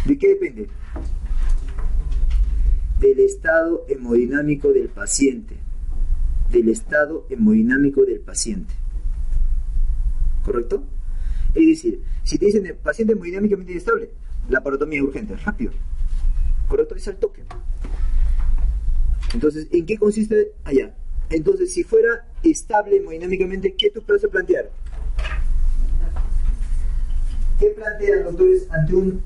¿De qué depende? Del estado hemodinámico del paciente. Del estado hemodinámico del paciente. ¿Correcto? Es decir, si te dicen paciente hemodinámicamente inestable, la parotomía urgente, rápido. ¿Correcto? Es al toque. Entonces, ¿en qué consiste allá? Entonces, si fuera estable hemodinámicamente, ¿qué tú puedes plantear? ¿Qué plantean, doctores, ante un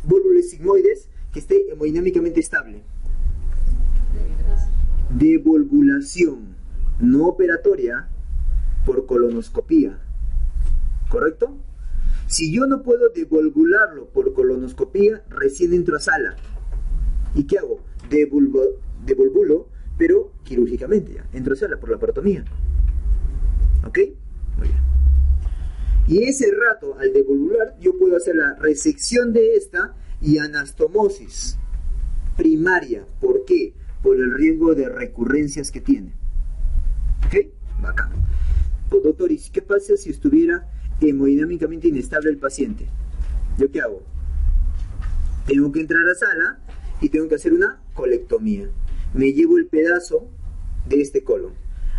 válvulo sigmoides que esté hemodinámicamente estable? Devolvulación no operatoria por colonoscopía. ¿Correcto? Si yo no puedo devolvularlo por colonoscopía, recién entro a sala. ¿Y qué hago? Devolvulo, pero quirúrgicamente ya. Entro a sala por la parotomía. ¿Ok? Muy bien. Y ese rato, al devolvular, yo puedo hacer la resección de esta y anastomosis primaria. ¿Por qué? Por el riesgo de recurrencias que tiene. ¿Ok? Bacán. Pues, doctor, ¿y qué pasa si estuviera hemodinámicamente inestable el paciente? ¿Yo qué hago? Tengo que entrar a sala y tengo que hacer una colectomía. Me llevo el pedazo de este colon.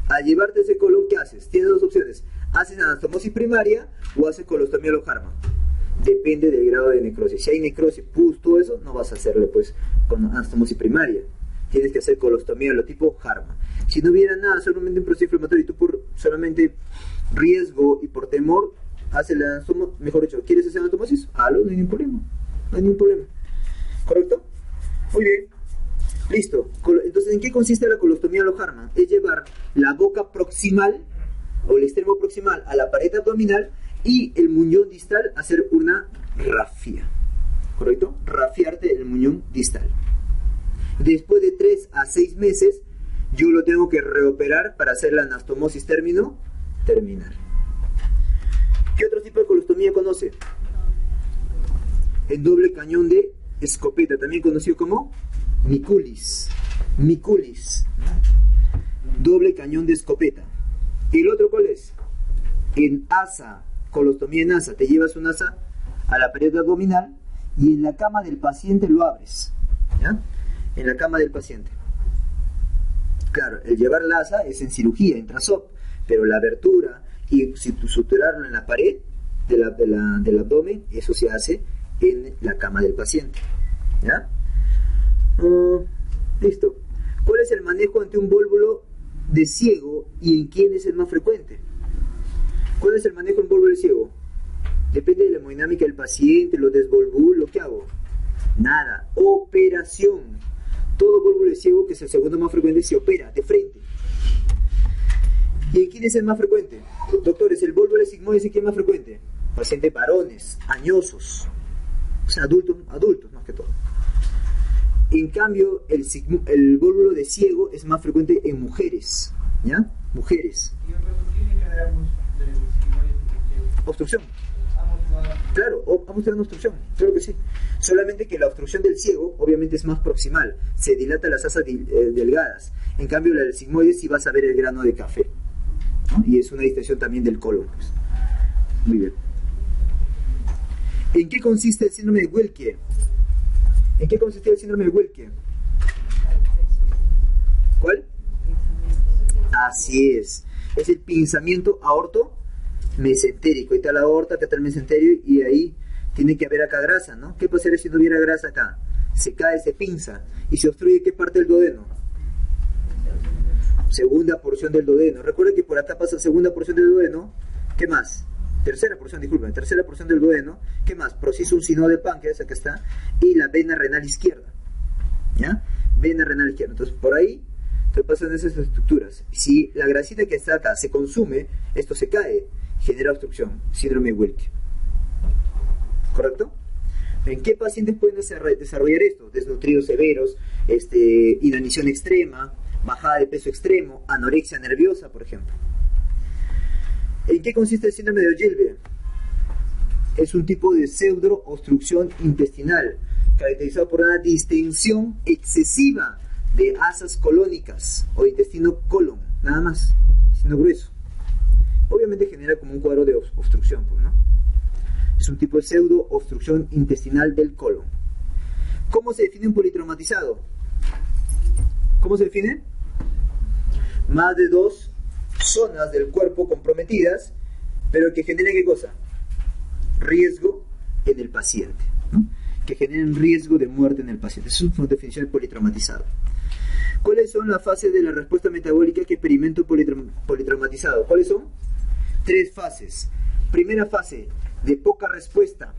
Al llevarte ese colon, ¿qué haces? Tienes dos opciones. ¿Haces anastomosis primaria o haces colostomía lojarma? Depende del grado de necrosis. Si hay necrosis, pus, todo eso, no vas a hacerle pues con anastomosis primaria. Tienes que hacer colostomía de lo tipo Harman. Si no hubiera nada, solamente un proceso inflamatorio y tú por solamente riesgo y por temor, haces la anastomosis, mejor dicho, ¿quieres hacer anastomosis? Hazlo, no hay ningún problema. No hay ningún problema. ¿Correcto? Muy bien. Listo. Entonces, ¿en qué consiste la colostomía Loharman? Es llevar la boca proximal o el extremo proximal a la pared abdominal y el muñón distal hacer una rafia. ¿Correcto? Rafiarte el muñón distal. Después de 3 a 6 meses, yo lo tengo que reoperar para hacer la anastomosis terminal. ¿Qué otro tipo de colostomía conoce? El doble cañón de escopeta, también conocido como miculis. Doble cañón de escopeta. ¿Y el otro cuál es? En asa, colostomía en asa. Te llevas un asa a la pared abdominal y en la cama del paciente lo abres. ¿Ya? En la cama del paciente. Claro, el llevar la asa es en cirugía, en trasop, pero la abertura y suturarlo en la pared del abdomen, eso se hace en la cama del paciente. ¿Ya? Listo. ¿Cuál es el manejo ante un vólvulo de ciego y en quién es el más frecuente? ¿Cuál es el manejo en vólvulo de ciego? Depende de la hemodinámica del paciente, lo desvolvulo, ¿qué hago? Nada. Operación. Todo vólvulo de ciego, que es el segundo más frecuente, se opera de frente. ¿Y en quién es el más frecuente? Doctores, el vólvulo sigmoide es el más frecuente. Pacientes varones, añosos, o sea, adultos más que todo. En cambio, el vólvulo de ciego es más frecuente en mujeres, ¿ya? Mujeres. Obstrucción. Claro, vamos a tener una obstrucción, claro que sí. Solamente que la obstrucción del ciego obviamente es más proximal, se dilata las asas delgadas. En cambio, la del sigmoide sí vas a ver el grano de café, ¿no? Y es una distensión también del colon, pues. Muy bien. ¿En qué consiste el síndrome de Wilkie? ¿En qué consistía el síndrome de Wilkie? ¿Cuál? Así es. Es el pinzamiento aorto-mesentérico. Ahí está la aorta, acá está el mesenterio y ahí tiene que haber acá grasa, ¿no? ¿Qué pasaría si no hubiera grasa acá? Se cae, se pinza y se obstruye ¿qué parte del duodeno? Segunda porción del duodeno. Recuerden que por acá pasa segunda porción del duodeno. ¿Qué más? Tercera porción del duodeno. ¿Qué más? Proceso sino de páncreas, acá está. Y la vena renal izquierda. ¿Ya? Vena renal izquierda. Entonces, por ahí te pasan esas estructuras. Si la grasita que está acá se consume, esto se cae, genera obstrucción. Síndrome de Wilkie. ¿Correcto? ¿En qué pacientes pueden desarrollar esto? Desnutridos severos, inanición extrema, bajada de peso extremo, anorexia nerviosa, por ejemplo. ¿En qué consiste el síndrome de Ogilvie? Es un tipo de pseudo-obstrucción intestinal, caracterizado por una distensión excesiva de asas colónicas o intestino colon, nada más, intestino grueso. Obviamente genera como un cuadro de obstrucción, pues, ¿no? Es un tipo de pseudo obstrucción intestinal del colon. ¿Cómo se define un politraumatizado? ¿Cómo se define? Más de 2 zonas del cuerpo comprometidas, pero que generen ¿qué cosa? Riesgo en el paciente, ¿no? Que generen riesgo de muerte en el paciente. Esa es una definición de politraumatizado. ¿Cuáles son las fases de la respuesta metabólica que experimenta un politraumatizado? ¿Cuáles son? 3 fases. Primera fase, de poca respuesta.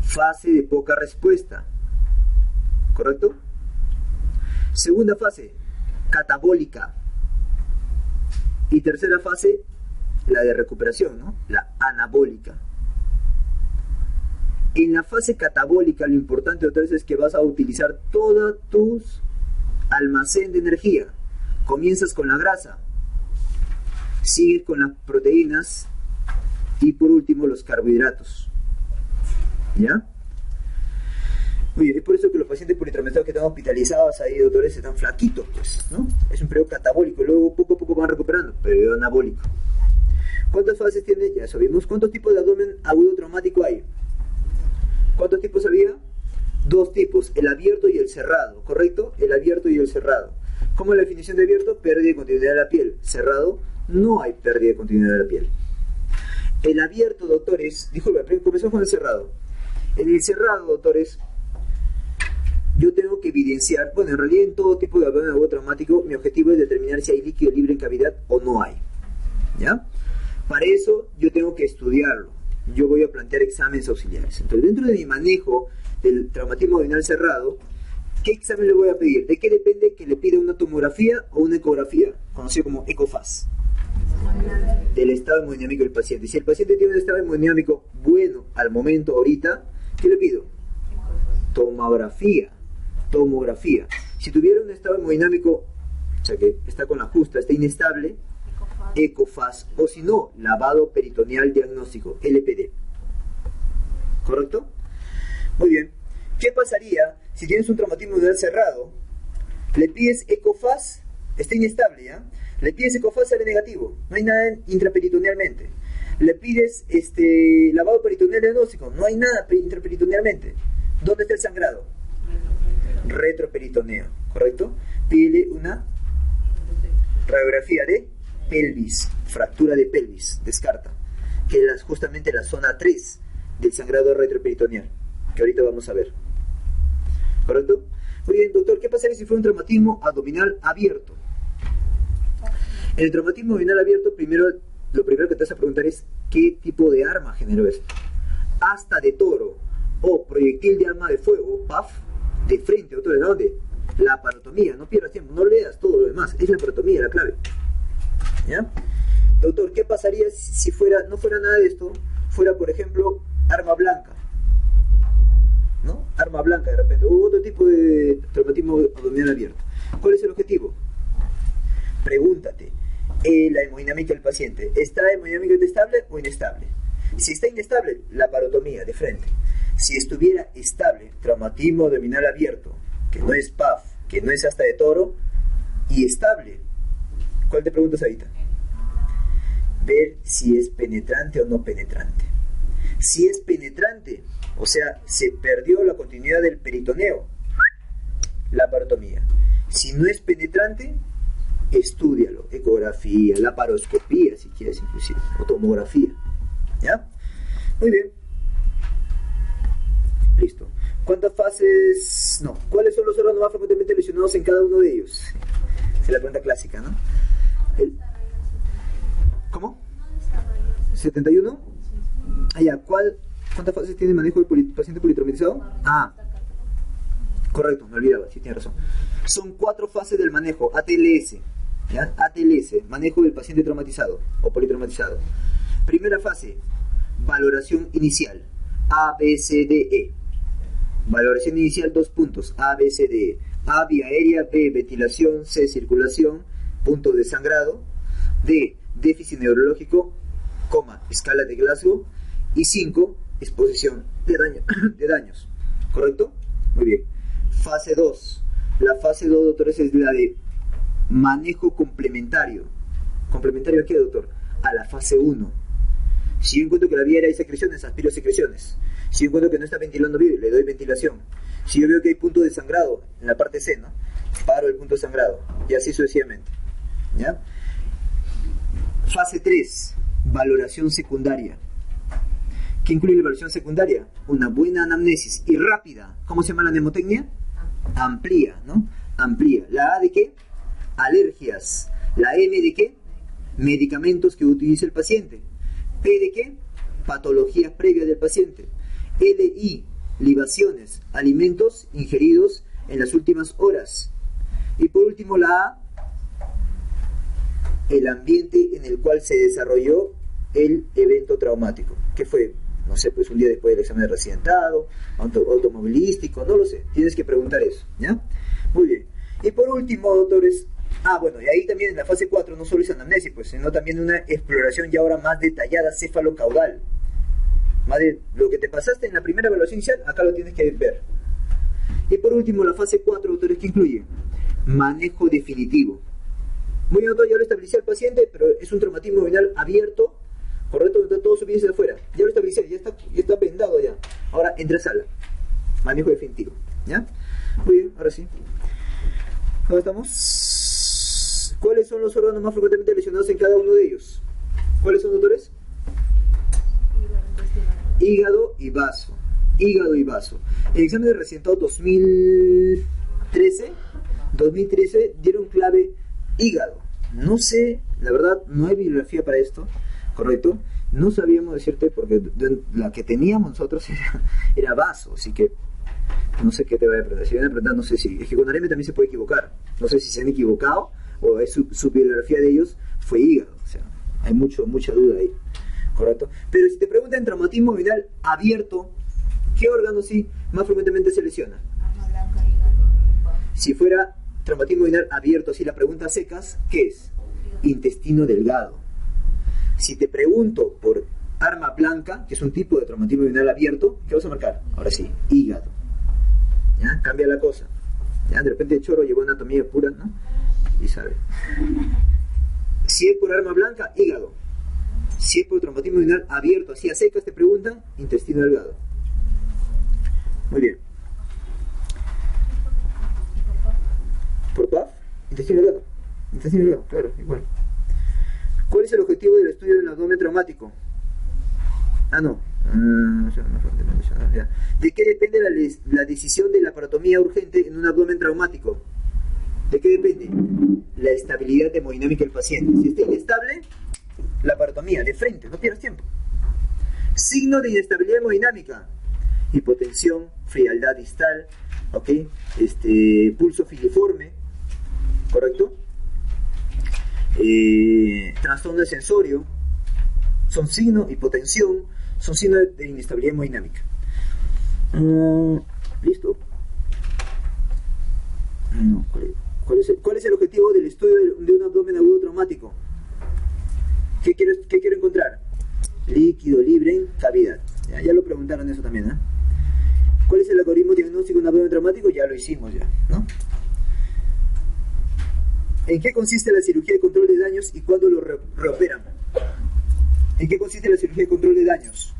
Fase de poca respuesta. ¿Correcto? Segunda fase, catabólica. Y tercera fase, la de recuperación, ¿no? La anabólica. En la fase catabólica, lo importante otra vez es que vas a utilizar todos tus almacén de energía. Comienzas con la grasa, sigues con las proteínas y por último los carbohidratos. ¿Ya? Muy bien, es por eso que los pacientes politraumatizados que están hospitalizados ahí, doctores, están flaquitos, pues, ¿no? Es un periodo catabólico, luego poco a poco van recuperando, periodo anabólico. ¿Cuántas fases tiene? Ya sabemos. ¿Cuántos tipos de abdomen agudo traumático hay? ¿Cuántos tipos había? 2 tipos, el abierto y el cerrado, ¿correcto? El abierto y el cerrado. ¿Cómo es la definición de abierto? Pérdida de continuidad de la piel. Cerrado, no hay pérdida de continuidad de la piel. El abierto, doctores, disculpe, comenzamos con el cerrado. En el cerrado, doctores, yo tengo que evidenciar, bueno, en realidad en todo tipo de abdomen agudo traumático, mi objetivo es determinar si hay líquido libre en cavidad o no hay. ¿Ya? Para eso yo tengo que estudiarlo. Yo voy a plantear exámenes auxiliares. Entonces, dentro de mi manejo del traumatismo abdominal cerrado, ¿qué examen le voy a pedir? ¿De qué depende que le pida una tomografía o una ecografía? Conocido como ECOFAS. Del estado hemodinámico del paciente. Si el paciente tiene un estado hemodinámico bueno al momento, ahorita, ¿qué le pido? Tomografía. Si tuviera un estado hemodinámico, o sea que está con la justa, está inestable, ECOFAS, o si no, lavado peritoneal diagnóstico, LPD. ¿Correcto? Muy bien. ¿Qué pasaría si tienes un traumatismo abdominal cerrado? Le pides ECOFAS, está inestable, ¿ya? Le pides ECOFAS, sale negativo, no hay nada intraperitonealmente. Le pides lavado peritoneal diagnóstico, no hay nada intraperitonealmente. ¿Dónde está el sangrado? Retroperitoneo, ¿correcto? Pídele una radiografía de pelvis, fractura de pelvis, descarta, que es justamente la zona 3 del sangrado retroperitoneal, que ahorita vamos a ver. ¿Correcto? Muy bien, doctor, ¿qué pasaría si fuera un traumatismo abdominal abierto? En el traumatismo abdominal abierto, lo primero que te vas a preguntar es ¿qué tipo de arma generó esto? Asta de toro o proyectil de arma de fuego, PAF, de frente, doctor, ¿de dónde? La parotomía, no pierdas tiempo, no leas todo lo demás, es la parotomía la clave. ¿Ya? Doctor, ¿qué pasaría si no fuera nada de esto? Fuera, por ejemplo, arma blanca, ¿no? Arma blanca de repente, o otro tipo de traumatismo abdominal abierto. ¿Cuál es el objetivo? Pregúntate, la hemodinámica del paciente, ¿está hemodinámicamente estable o inestable? Si está inestable, la parotomía de frente. Si estuviera estable, traumatismo abdominal abierto, que no es PAF, que no es asta de toro, y estable, ¿cuál te preguntas ahorita? Ver si es penetrante o no penetrante. Si es penetrante, o sea, se perdió la continuidad del peritoneo, la parotomía. Si no es penetrante, estúdialo, ecografía, laparoscopía, si quieres inclusive, o tomografía. ¿Ya? Muy bien. Listo. ¿Cuántas fases? No. ¿Cuáles son los órganos más frecuentemente lesionados en cada uno de ellos? Esa es la pregunta clásica, ¿no? ¿Cómo? ¿71? Ah, ya. ¿Cuántas fases tiene el manejo del paciente politraumatizado? Ah, correcto, me olvidaba, sí tiene razón. Son 4 fases del manejo, ATLS. ¿Ya? ATLS, manejo del paciente traumatizado o politraumatizado. Primera fase, valoración inicial, A, B, C, D, E. Valoración inicial, 2 puntos, A, B, C, D, E. A, vía aérea, B, ventilación, C, circulación, punto de sangrado, D, déficit neurológico, escala de Glasgow, y 5, exposición de daños. ¿Correcto? Muy bien. Fase 2. La fase 2, doctores, es la de manejo complementario. ¿Complementario a qué, doctor? A la fase 1. Si yo encuentro que la vía hay secreciones, aspiro secreciones. Si yo encuentro que no está ventilando bien, le doy ventilación. Si yo veo que hay punto de sangrado en la parte C, ¿no? Paro el punto de sangrado. Y así sucesivamente. ¿Ya? Fase 3. Valoración secundaria. ¿Qué incluye la evaluación secundaria? Una buena anamnesis y rápida. ¿Cómo se llama la mnemotecnia? Amplía, ¿no? Amplía. ¿La A de qué? Alergias. ¿La M de qué? Medicamentos que utiliza el paciente. P de qué? Patologías previas del paciente. LI, libaciones, alimentos ingeridos en las últimas horas. Y por último la A, el ambiente en el cual se desarrolló el evento traumático. ¿Qué fue? No sé, pues un día después del examen de residentado, automovilístico, no lo sé. Tienes que preguntar eso, ¿ya? Muy bien. Y por último, doctores, bueno, y ahí también en la fase 4 no solo es anamnesis, pues, sino también una exploración ya ahora más detallada cefalocaudal. Más de lo que te pasaste en la primera evaluación inicial, acá lo tienes que ver. Y por último, la fase 4, doctores, ¿qué incluye? Manejo definitivo. Muy bien, doctor, ya lo establecí al paciente, pero es un traumatismo venal abierto, correcto, donde está todo su pies de afuera. Ya lo establecí, ya está vendado ya. Ahora entra a sala. Manejo definitivo, ¿ya? Muy bien, ahora sí. ¿Dónde estamos? ¿Cuáles son los órganos más frecuentemente lesionados en cada uno de ellos? ¿Cuáles son, doctores? Hígado y vaso. Hígado y vaso. En el examen de residentado 2013 dieron clave hígado. No sé, la verdad, no hay bibliografía para esto, ¿correcto? No sabíamos decirte porque la que teníamos nosotros era vaso, así que no sé qué te voy a preguntar. Si van a preguntar, no sé si... Es que con Areme también se puede equivocar. No sé si se han equivocado o es su bibliografía de ellos fue hígado. O sea, hay mucha duda ahí, ¿correcto? Pero si te preguntan traumatismo venal abierto, ¿qué órgano sí más frecuentemente se lesiona? Si fuera traumatismo venal abierto, así la pregunta secas, ¿qué es? Intestino delgado. Si te pregunto por arma blanca, que es un tipo de traumatismo venal abierto, ¿qué vas a marcar? Ahora sí, hígado. ¿Ya? Cambia la cosa. ¿Ya? De repente el choro llevó anatomía pura, ¿no? Y sabe. Si es por arma blanca, hígado. Si es por traumatismo venal abierto, así a secas, te preguntan, intestino delgado. Muy bien. ¿Por PAF? Intestino delgado. Intestino delgado, claro, igual. ¿Cuál es el objetivo del estudio del abdomen traumático? ¿De qué depende la decisión de la parotomía urgente en un abdomen traumático? ¿De qué depende? La estabilidad hemodinámica del paciente. Si está inestable, la parotomía, de frente, no pierdas tiempo. Signo de inestabilidad hemodinámica: hipotensión, frialdad distal, ¿ok? Pulso filiforme, ¿correcto? Trastorno de sensorio, son signos, hipotensión, son signos de inestabilidad hemodinámica. ¿Listo? No, ¿cuál es el objetivo del estudio de un abdomen agudo traumático? ¿Qué quiero encontrar? Líquido libre en cavidad. Ya lo preguntaron eso también, ¿eh? ¿Cuál es el algoritmo diagnóstico de un abdomen traumático? Ya lo hicimos ya, ¿no? ¿En qué consiste la cirugía de control de daños y cuándo lo reoperan? ¿En qué consiste la cirugía de control de daños?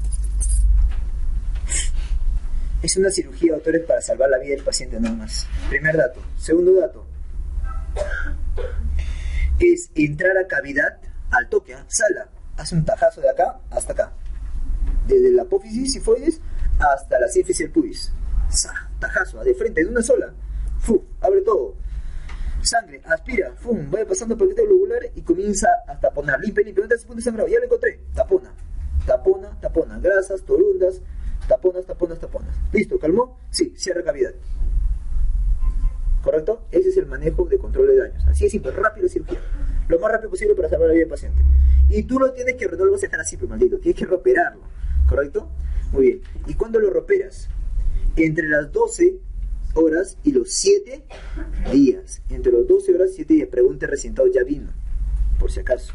Es una cirugía, doctores, para salvar la vida del paciente nada más. Primer dato. Segundo dato. Es entrar a cavidad al toque, sala. Hace un tajazo de acá hasta acá. Desde la apófisis sifoides hasta la sífisis del pubis. Tajazo, de frente, de una sola. Abre todo. Sangre, aspira, vaya pasando por el paquete globular y comienza a taponar. Limpia, ¿dónde está ese punto de sangrado? Ya lo encontré. Tapona. Grasas, torundas, taponas. ¿Listo? ¿Calmó? Sí, cierra cavidad. ¿Correcto? Ese es el manejo de control de daños. Así es simple, rápido cirugía. Lo más rápido posible para salvar la vida del paciente. Y tú lo tienes que, no lo vas a dejar así, pues maldito. Tienes que reoperarlo. ¿Correcto? Muy bien. ¿Y cuándo lo reoperas? Entre las 12 horas y los 7 días. Entre los 12 horas y 7 días. Pregunta recientado, ya vino, por si acaso.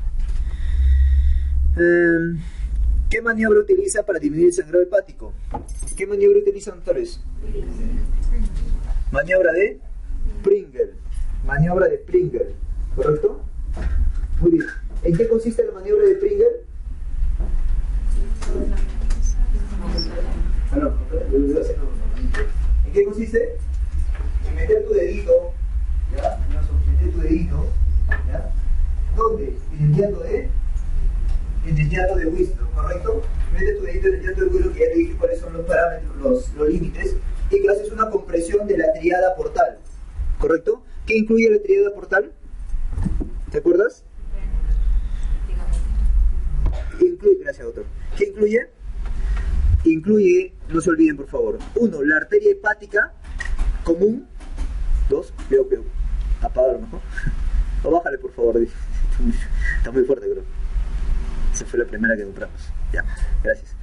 ¿Qué maniobra utiliza para disminuir el sangrado hepático? ¿Qué maniobra utilizan, doctores? Maniobra de Pringle. Maniobra de Pringle, ¿correcto? Muy bien. ¿En qué consiste la maniobra de Pringle? ¿En qué consiste? En meter tu dedito, ¿ya? Meter tu dedito, ¿ya? ¿Dónde? En el llato de... En el llato de Winslow, ¿correcto? Metes tu dedito en el llato de Winslow, que ya te dije cuáles son los parámetros, los límites, y que haces una compresión de la tríada portal, ¿correcto? ¿Qué incluye la tríada portal? ¿Te acuerdas? Incluye, gracias doctor. ¿Qué incluye? Incluye, no se olviden por favor, 1, la arteria hepática común, 2, veo, apágalo mejor, o bájale por favor, está muy fuerte creo, esa fue la primera que compramos, ya, gracias.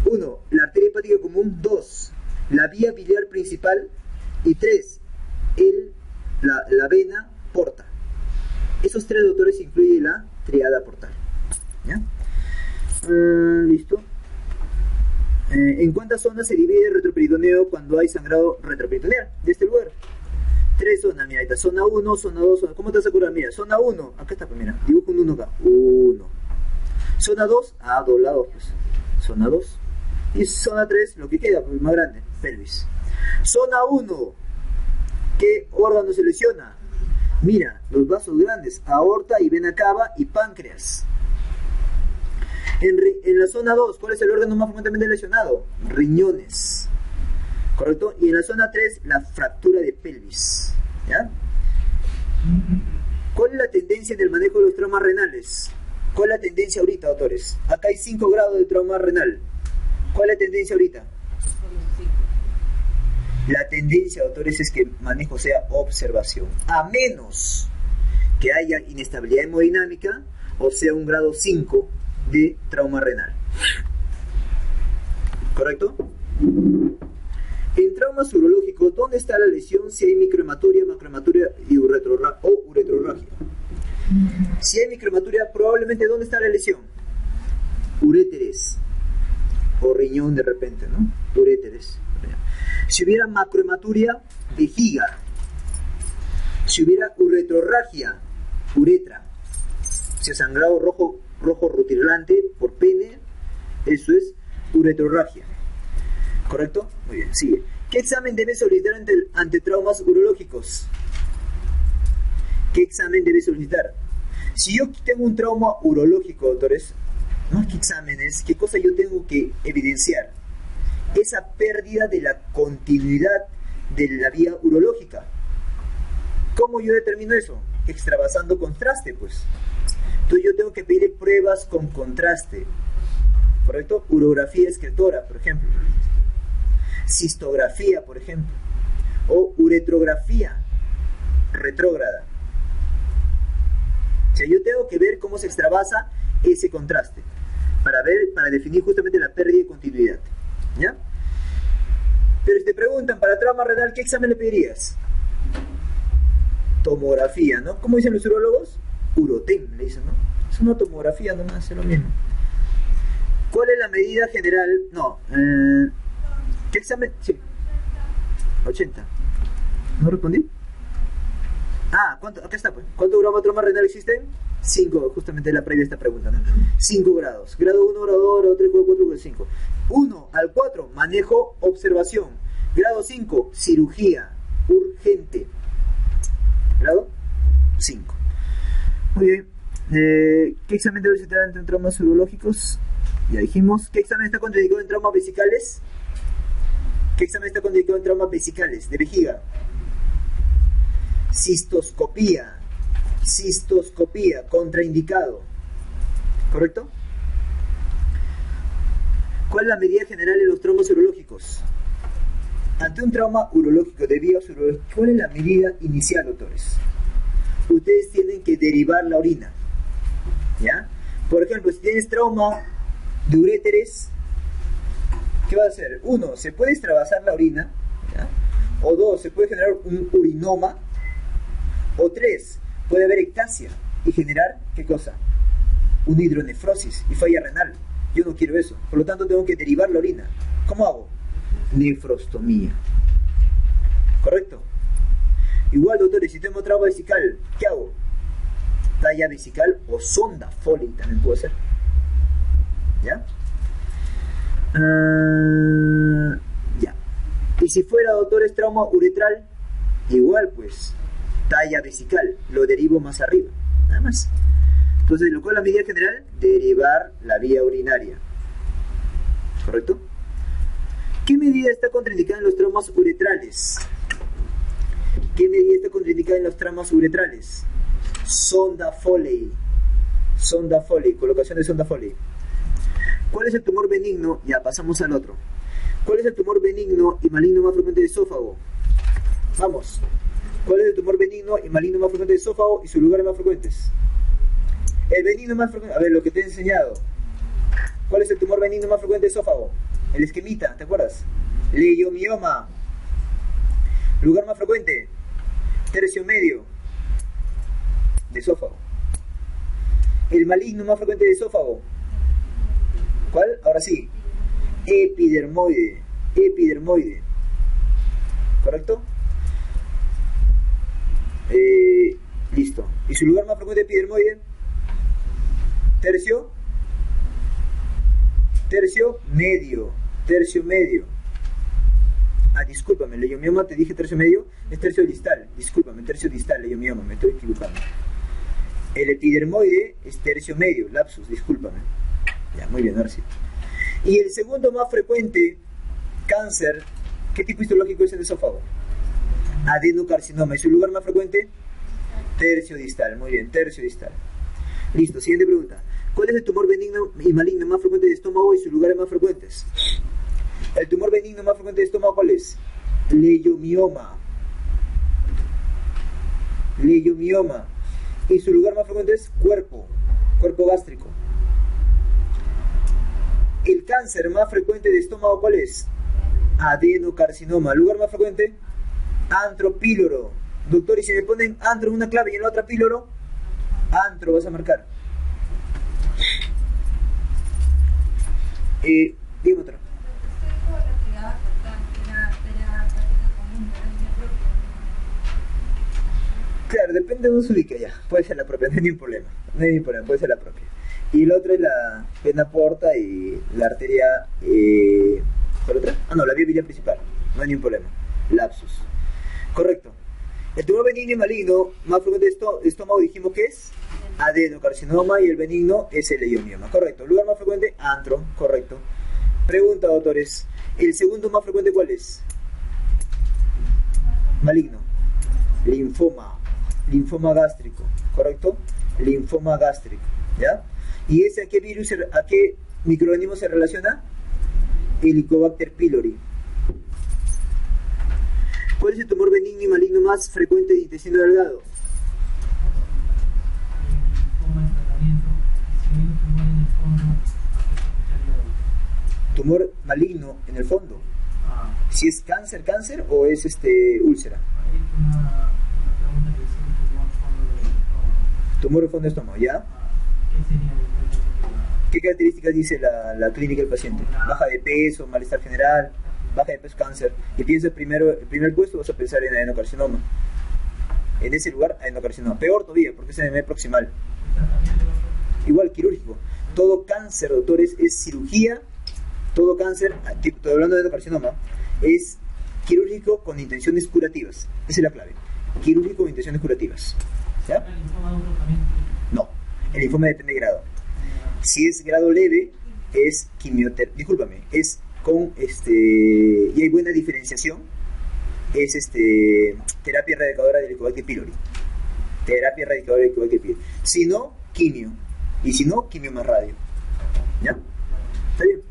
1, la arteria hepática común, 2, la vía biliar principal, y 3, la vena porta. Esos 3 doctores incluyen la triada portal, ¿ya? Listo. ¿En cuántas zonas se divide el retroperitoneo cuando hay sangrado retroperitoneo? De este lugar. 3 zonas, mira, ahí está. Zona 1, zona 2, zona... ¿Cómo te vas a acordar? Mira, zona 1, acá está, pues mira, dibujo un 1 acá. 1. Zona 2, doblado, pues. Zona 2. Y zona 3, lo que queda, pues más grande, pelvis. Zona 1, ¿qué órgano se lesiona? Mira, los vasos grandes, aorta y vena cava y páncreas. En la zona 2, ¿cuál es el órgano más frecuentemente lesionado? Riñones. ¿Correcto? Y en la zona 3, la fractura de pelvis. ¿Ya? ¿Cuál es la tendencia en el manejo de los traumas renales? ¿Cuál es la tendencia ahorita, doctores? Acá hay 5 grados de trauma renal. ¿Cuál es la tendencia ahorita? La tendencia, doctores, es que el manejo sea observación. A menos que haya inestabilidad hemodinámica o sea un grado 5 de trauma renal. ¿Correcto? En traumas urológicos, ¿dónde está la lesión? Si hay microhematuria, macrohematuria y uretrorragia. Si hay microhematuria, probablemente ¿dónde está la lesión? Uréteres. O riñón de repente, ¿no? Uréteres. Si hubiera macrohematuria, vejiga. Si hubiera uretrorragia, uretra. Si ha sangrado rojo rutilante por pene, eso es uretrorragia. ¿Correcto? Muy bien, sigue. ¿Qué examen debe solicitar ante traumas urológicos? ¿Qué examen debe solicitar? Si yo tengo un trauma urológico, doctores, más que exámenes, ¿qué cosa yo tengo que evidenciar? Esa pérdida de la continuidad de la vía urológica. ¿Cómo yo determino eso? Extravasando contraste, pues. Entonces yo tengo que pedir pruebas con contraste, ¿correcto? Urografía excretora, por ejemplo. Cistografía, por ejemplo. O uretrografía retrógrada. O sea, yo tengo que ver cómo se extravasa ese contraste para definir justamente la pérdida de continuidad. ¿Ya? Pero si te preguntan para trauma renal, ¿qué examen le pedirías? Tomografía, ¿no? ¿Cómo dicen los urólogos? Urotem, le dicen, ¿no? Es una tomografía nomás, es lo mismo. ¿Cuál es la medida general? No, ¿qué examen? Sí, 80. ¿No respondí? ¿Cuánto? Acá está, pues. ¿Cuántos grados de trauma renal existen? 5, justamente la previa esta pregunta, ¿no? 5 grados. Grado 1, grado 2, grado 3, grado 4, grado 5. 1 al 4, manejo, observación. Grado 5, cirugía, urgente. Grado 5. Muy bien. ¿Qué examen debe solicitar ante traumas urológicos? Ya dijimos. ¿Qué examen está contraindicado en traumas vesicales? ¿Qué examen está contraindicado en traumas vesicales? De vejiga. Cistoscopía, contraindicado. ¿Correcto? ¿Cuál es la medida general de los traumas urológicos? Ante un trauma urológico de vías urológicas, ¿cuál es la medida inicial, doctores? Ustedes tienen que derivar la orina. ¿Ya? Por ejemplo, si tienes trauma de uréteres, ¿qué va a hacer? 1, se puede extravasar la orina, ¿ya? O 2, se puede generar un urinoma. O 3, puede haber ectasia y generar, ¿qué cosa? Una hidronefrosis y falla renal. Yo no quiero eso, por lo tanto tengo que derivar la orina. ¿Cómo hago? Nefrostomía. ¿Correcto? Igual, doctores, si tengo trauma vesical, ¿qué hago? Talla vesical o sonda Foley también puede ser. ¿Ya? Ya. Y si fuera, doctores, trauma uretral, igual pues, talla vesical, lo derivo más arriba, nada más. Entonces, lo cual la medida general, derivar la vía urinaria. ¿Correcto? ¿Qué medida está contraindicada en los traumas uretrales? ¿Qué medida está contraindicada en los traumas uretrales? Sonda Foley. Sonda Foley, colocación de sonda Foley. ¿Cuál es el tumor benigno? Ya, pasamos al otro. ¿Cuál es el tumor benigno y maligno más frecuente de esófago? Vamos. ¿Cuál es el tumor benigno y maligno más frecuente de esófago y sus lugares más frecuentes? El benigno más frecuente... A ver, lo que te he enseñado. ¿Cuál es el tumor benigno más frecuente de esófago? El esquemita, ¿te acuerdas? Leiomioma. Lugar más frecuente. Tercio medio de esófago. El maligno más frecuente de esófago. ¿Cuál? Ahora sí. Epidermoide. Epidermoide. ¿Correcto? Listo. ¿Y su lugar más frecuente de epidermoide? Tercio. Tercio medio. Tercio medio. Discúlpame, leiomioma, te dije tercio medio, es tercio distal. Discúlpame, tercio distal, leiomioma, me estoy equivocando. El epidermoide es tercio medio, lapsus, discúlpame. Ya, muy bien, ahora sí. Y el segundo más frecuente, cáncer, ¿qué tipo histológico es el esófago? Adenocarcinoma. ¿Y su lugar más frecuente? Tercio distal, muy bien, tercio distal. Listo, siguiente pregunta. ¿Cuál es el tumor benigno y maligno más frecuente de estómago y sus lugares más frecuentes? El tumor benigno más frecuente de estómago, ¿cuál es? Leiomioma. Leiomioma. Y su lugar más frecuente es cuerpo gástrico. El cáncer más frecuente de estómago, ¿cuál es? Adenocarcinoma. Lugar más frecuente, antro píloro. Doctor, y si me ponen antro en una clave y en la otra píloro, antro vas a marcar. Dime otra. Claro, depende de dónde se ubique ya. Puede ser la propia, no hay ningún problema. No hay ningún problema, puede ser la propia. Y la otra es la vena porta y la arteria... ¿Cuál otra? No, la vía biliar principal. No hay ningún problema. Lapsus. Correcto. El tumor benigno y maligno más frecuente de estómago dijimos que es adenocarcinoma y el benigno es el leiomioma. Correcto. Lugar más frecuente, antro. Correcto. Pregunta, doctores. ¿El segundo más frecuente cuál es? Maligno. Linfoma. Linfoma gástrico. ¿Correcto? Linfoma gástrico. ¿Ya? ¿Y ese a qué virus, a qué microorganismo se relaciona? Helicobacter pylori. ¿Cuál es el tumor benigno y maligno más frecuente de intestino delgado? Tumor maligno en el fondo. Si es cáncer o es úlcera. Tumor de fondo de estómago, ¿ya? ¿Qué características dice la clínica del paciente? Baja de peso, malestar general, baja de peso, cáncer. Y piensas el primer puesto, vas a pensar en adenocarcinoma. En ese lugar, adenocarcinoma. Peor todavía, porque es anemia proximal. Igual, quirúrgico. Todo cáncer, doctores, es cirugía. Todo cáncer, estoy hablando de adenocarcinoma, es quirúrgico con intenciones curativas. Esa es la clave. Quirúrgico con intenciones curativas. ¿Ya? ¿El linfoma duro también? No, el linfoma depende de grado. Si es grado leve, es quimioterapia. Discúlpame, es con y hay buena diferenciación, es terapia erradicadora del Helicobacter pylori. Terapia erradicadora del Helicobacter pylori. Si no, quimio. Y si no, quimio más radio. ¿Ya? ¿Está bien?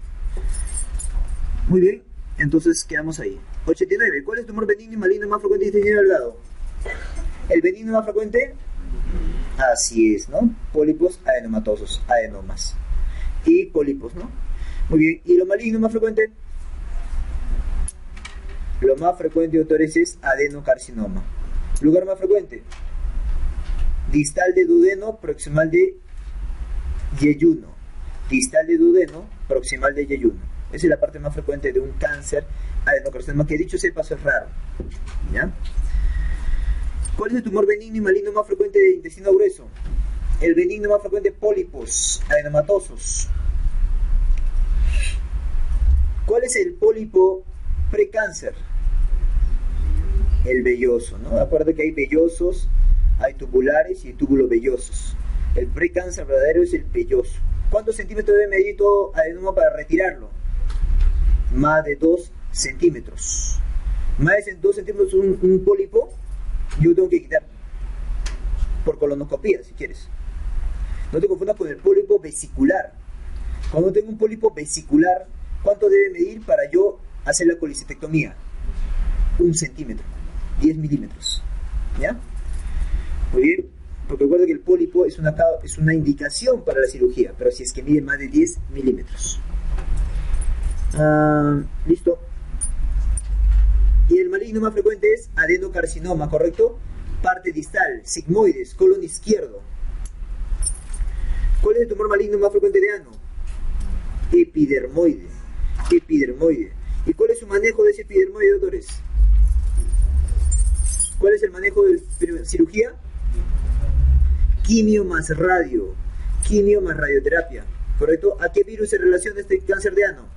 Muy bien, entonces quedamos ahí. 89. ¿Cuál es el tumor benigno y maligno más frecuente de intestino delgado? El benigno más frecuente, así es, ¿no? Pólipos adenomatosos, adenomas. Y pólipos, ¿no? Muy bien, ¿y lo maligno más frecuente? Lo más frecuente, doctores, es adenocarcinoma. ¿Lugar más frecuente? Distal de duodeno, proximal de yeyuno. Distal de duodeno, proximal de yeyuno. Esa es la parte más frecuente de un cáncer adenocarcinoma, que dicho sea de paso es raro. ¿Ya? ¿Cuál es el tumor benigno y maligno más frecuente de intestino grueso? El benigno más frecuente, pólipos adenomatosos. ¿Cuál es el pólipo precáncer? El velloso, ¿no? Acuérdate que hay vellosos, hay tubulares y túbulos vellosos. El precáncer verdadero es el velloso. ¿Cuántos centímetros debe medir todo adenoma para retirarlo? Más de 2 centímetros. Más de 2 centímetros un pólipo, yo tengo que quitar por colonoscopía, si quieres. No te confundas con el pólipo vesicular. Cuando tengo un pólipo vesicular, ¿cuánto debe medir para yo hacer la colicistectomía? 1 centímetro, 10 milímetros. ¿Ya? Muy bien, porque recuerda que el pólipo es una indicación para la cirugía, pero si es que mide más de 10 milímetros. Listo. Y el maligno más frecuente es adenocarcinoma, ¿correcto? Parte distal, sigmoides, colon izquierdo. ¿Cuál es el tumor maligno más frecuente de ano? Epidermoide. Epidermoide. ¿Y cuál es su manejo de ese epidermoide, doctores? ¿Cuál es el manejo de cirugía? Quimio más radio. Quimio más radioterapia. ¿Correcto? ¿A qué virus se relaciona este cáncer de ano?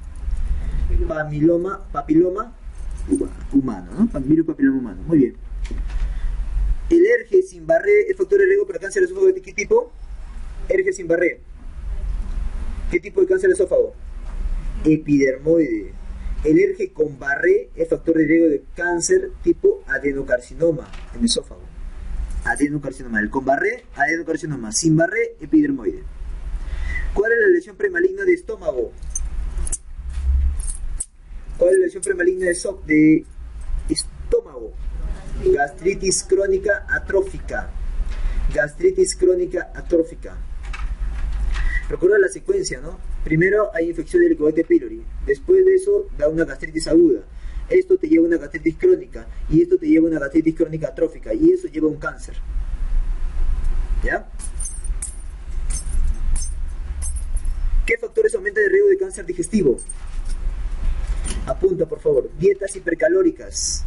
Papiloma humano, ¿no? Virus papiloma humano. Muy bien. ¿El Herges-Simbarré es factor de riesgo para cáncer de esófago de qué tipo? Herges-Simbarré. ¿Qué tipo de cáncer de esófago? Epidermoide. El Herges con Barré es factor de riesgo de cáncer tipo adenocarcinoma en esófago. Adenocarcinoma. El con Barré, adenocarcinoma. Sin Barré, epidermoide. ¿Cuál es la lesión premaligna de estómago? ¿Cuál es la lesión premaligna de estómago? Gastritis crónica atrófica. Gastritis crónica atrófica. Recuerda la secuencia, ¿no? Primero hay infección del Helicobacter pylori. Después de eso da una gastritis aguda. Esto te lleva a una gastritis crónica. Y esto te lleva a una gastritis crónica atrófica. Y eso lleva a un cáncer. ¿Ya? ¿Qué factores aumentan el riesgo de cáncer digestivo? Apunta, por favor. Dietas hipercalóricas.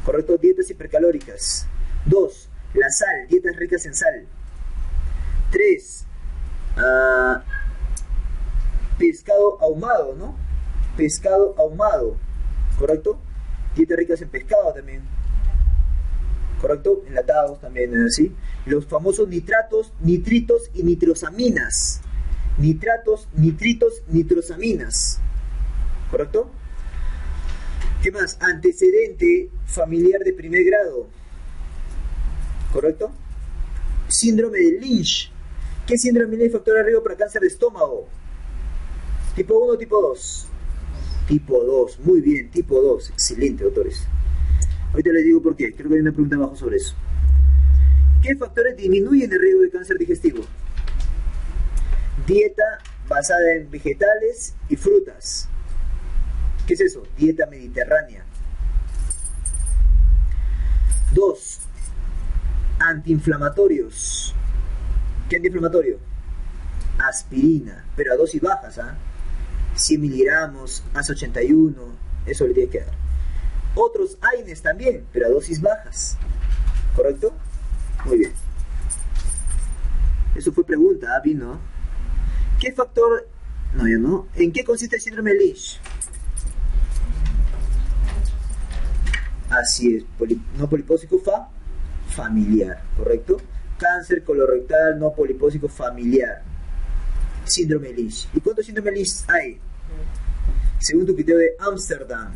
¿Correcto? Dietas hipercalóricas. 2. La sal. Dietas ricas en sal. 3. Pescado ahumado, ¿no? Pescado ahumado. ¿Correcto? Dietas ricas en pescado también. ¿Correcto? Enlatados también, ¿sí? Los famosos nitratos, nitritos y nitrosaminas. Nitratos, nitritos, nitrosaminas. ¿Correcto? ¿Qué más? Antecedente familiar de primer grado. ¿Correcto? Síndrome de Lynch. ¿Qué síndrome de Lynch es factor de riesgo para cáncer de estómago? ¿Tipo 1 o tipo 2? Tipo 2, muy bien, tipo 2. Excelente, doctores. Ahorita les digo por qué. Creo que hay una pregunta abajo sobre eso. ¿Qué factores disminuyen el riesgo de cáncer digestivo? Dieta basada en vegetales y frutas. ¿Qué es eso? Dieta mediterránea. 2. Antiinflamatorios. ¿Qué antiinflamatorio? Aspirina, pero a dosis bajas, ¿ah? 100 miligramos, AS81, eso le tiene que dar. Otros AINES también, pero a dosis bajas. ¿Correcto? Muy bien. Eso fue pregunta, ¿ah? ¿No? ¿Qué factor? No, ya no. ¿En qué consiste el síndrome de Lynch? Así es, no polipósico familiar, ¿correcto? Cáncer colorectal no polipósico familiar. Síndrome de Lynch. ¿Y cuántos síndromes de Lynch hay? Según tu criterio de Ámsterdam,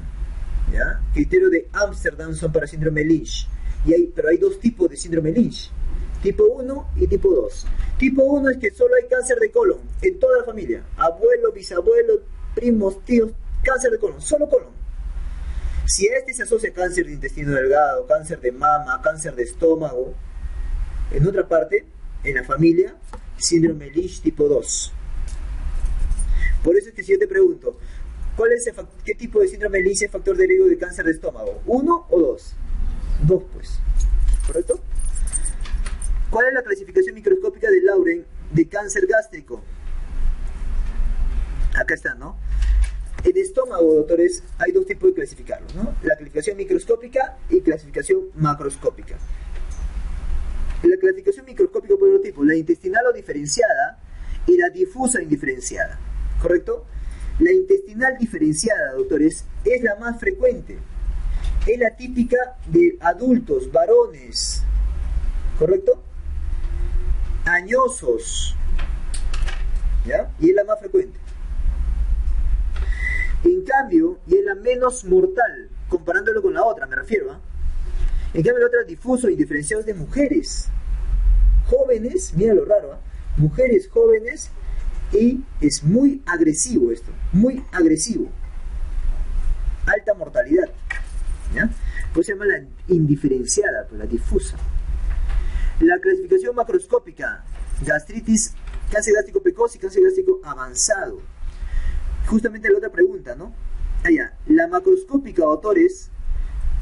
¿ya? Criterio de Ámsterdam son para síndrome de Lynch. Pero hay 2 tipos de síndrome de Lynch. Tipo 1 y tipo 2. Tipo 1 es que solo hay cáncer de colon en toda la familia. Abuelo, bisabuelo, primos, tíos, cáncer de colon, solo colon. Si a este se asocia cáncer de intestino delgado, cáncer de mama, cáncer de estómago, en otra parte, en la familia, síndrome de Lynch tipo 2. Por eso es que si yo te pregunto, ¿qué tipo de síndrome de Lynch es factor de riesgo de cáncer de estómago? ¿1 o 2? 2, pues. ¿Correcto? ¿Cuál es la clasificación microscópica de Lauren de cáncer gástrico? Acá está, ¿no? En estómago, doctores, hay 2 tipos de clasificarlos, ¿no? La clasificación microscópica y clasificación macroscópica. La clasificación microscópica por 2 tipos, la intestinal o diferenciada y la difusa indiferenciada, ¿correcto? La intestinal diferenciada, doctores, es la más frecuente. Es la típica de adultos, varones, ¿correcto? Añosos, ¿ya? Y es la más frecuente. En cambio, y es la menos mortal, comparándolo con la otra, me refiero, ¿eh? En cambio, la otra es difuso, indiferenciado, de mujeres jóvenes, mira lo raro, ¿eh? Mujeres jóvenes, y es muy agresivo esto, muy agresivo. Alta mortalidad, ¿ya? Pues se llama la indiferenciada, pues la difusa. La clasificación macroscópica: gastritis, cáncer gástrico precoz y cáncer gástrico avanzado. Justamente la otra pregunta, ¿no? Allá, la macroscópica, autores,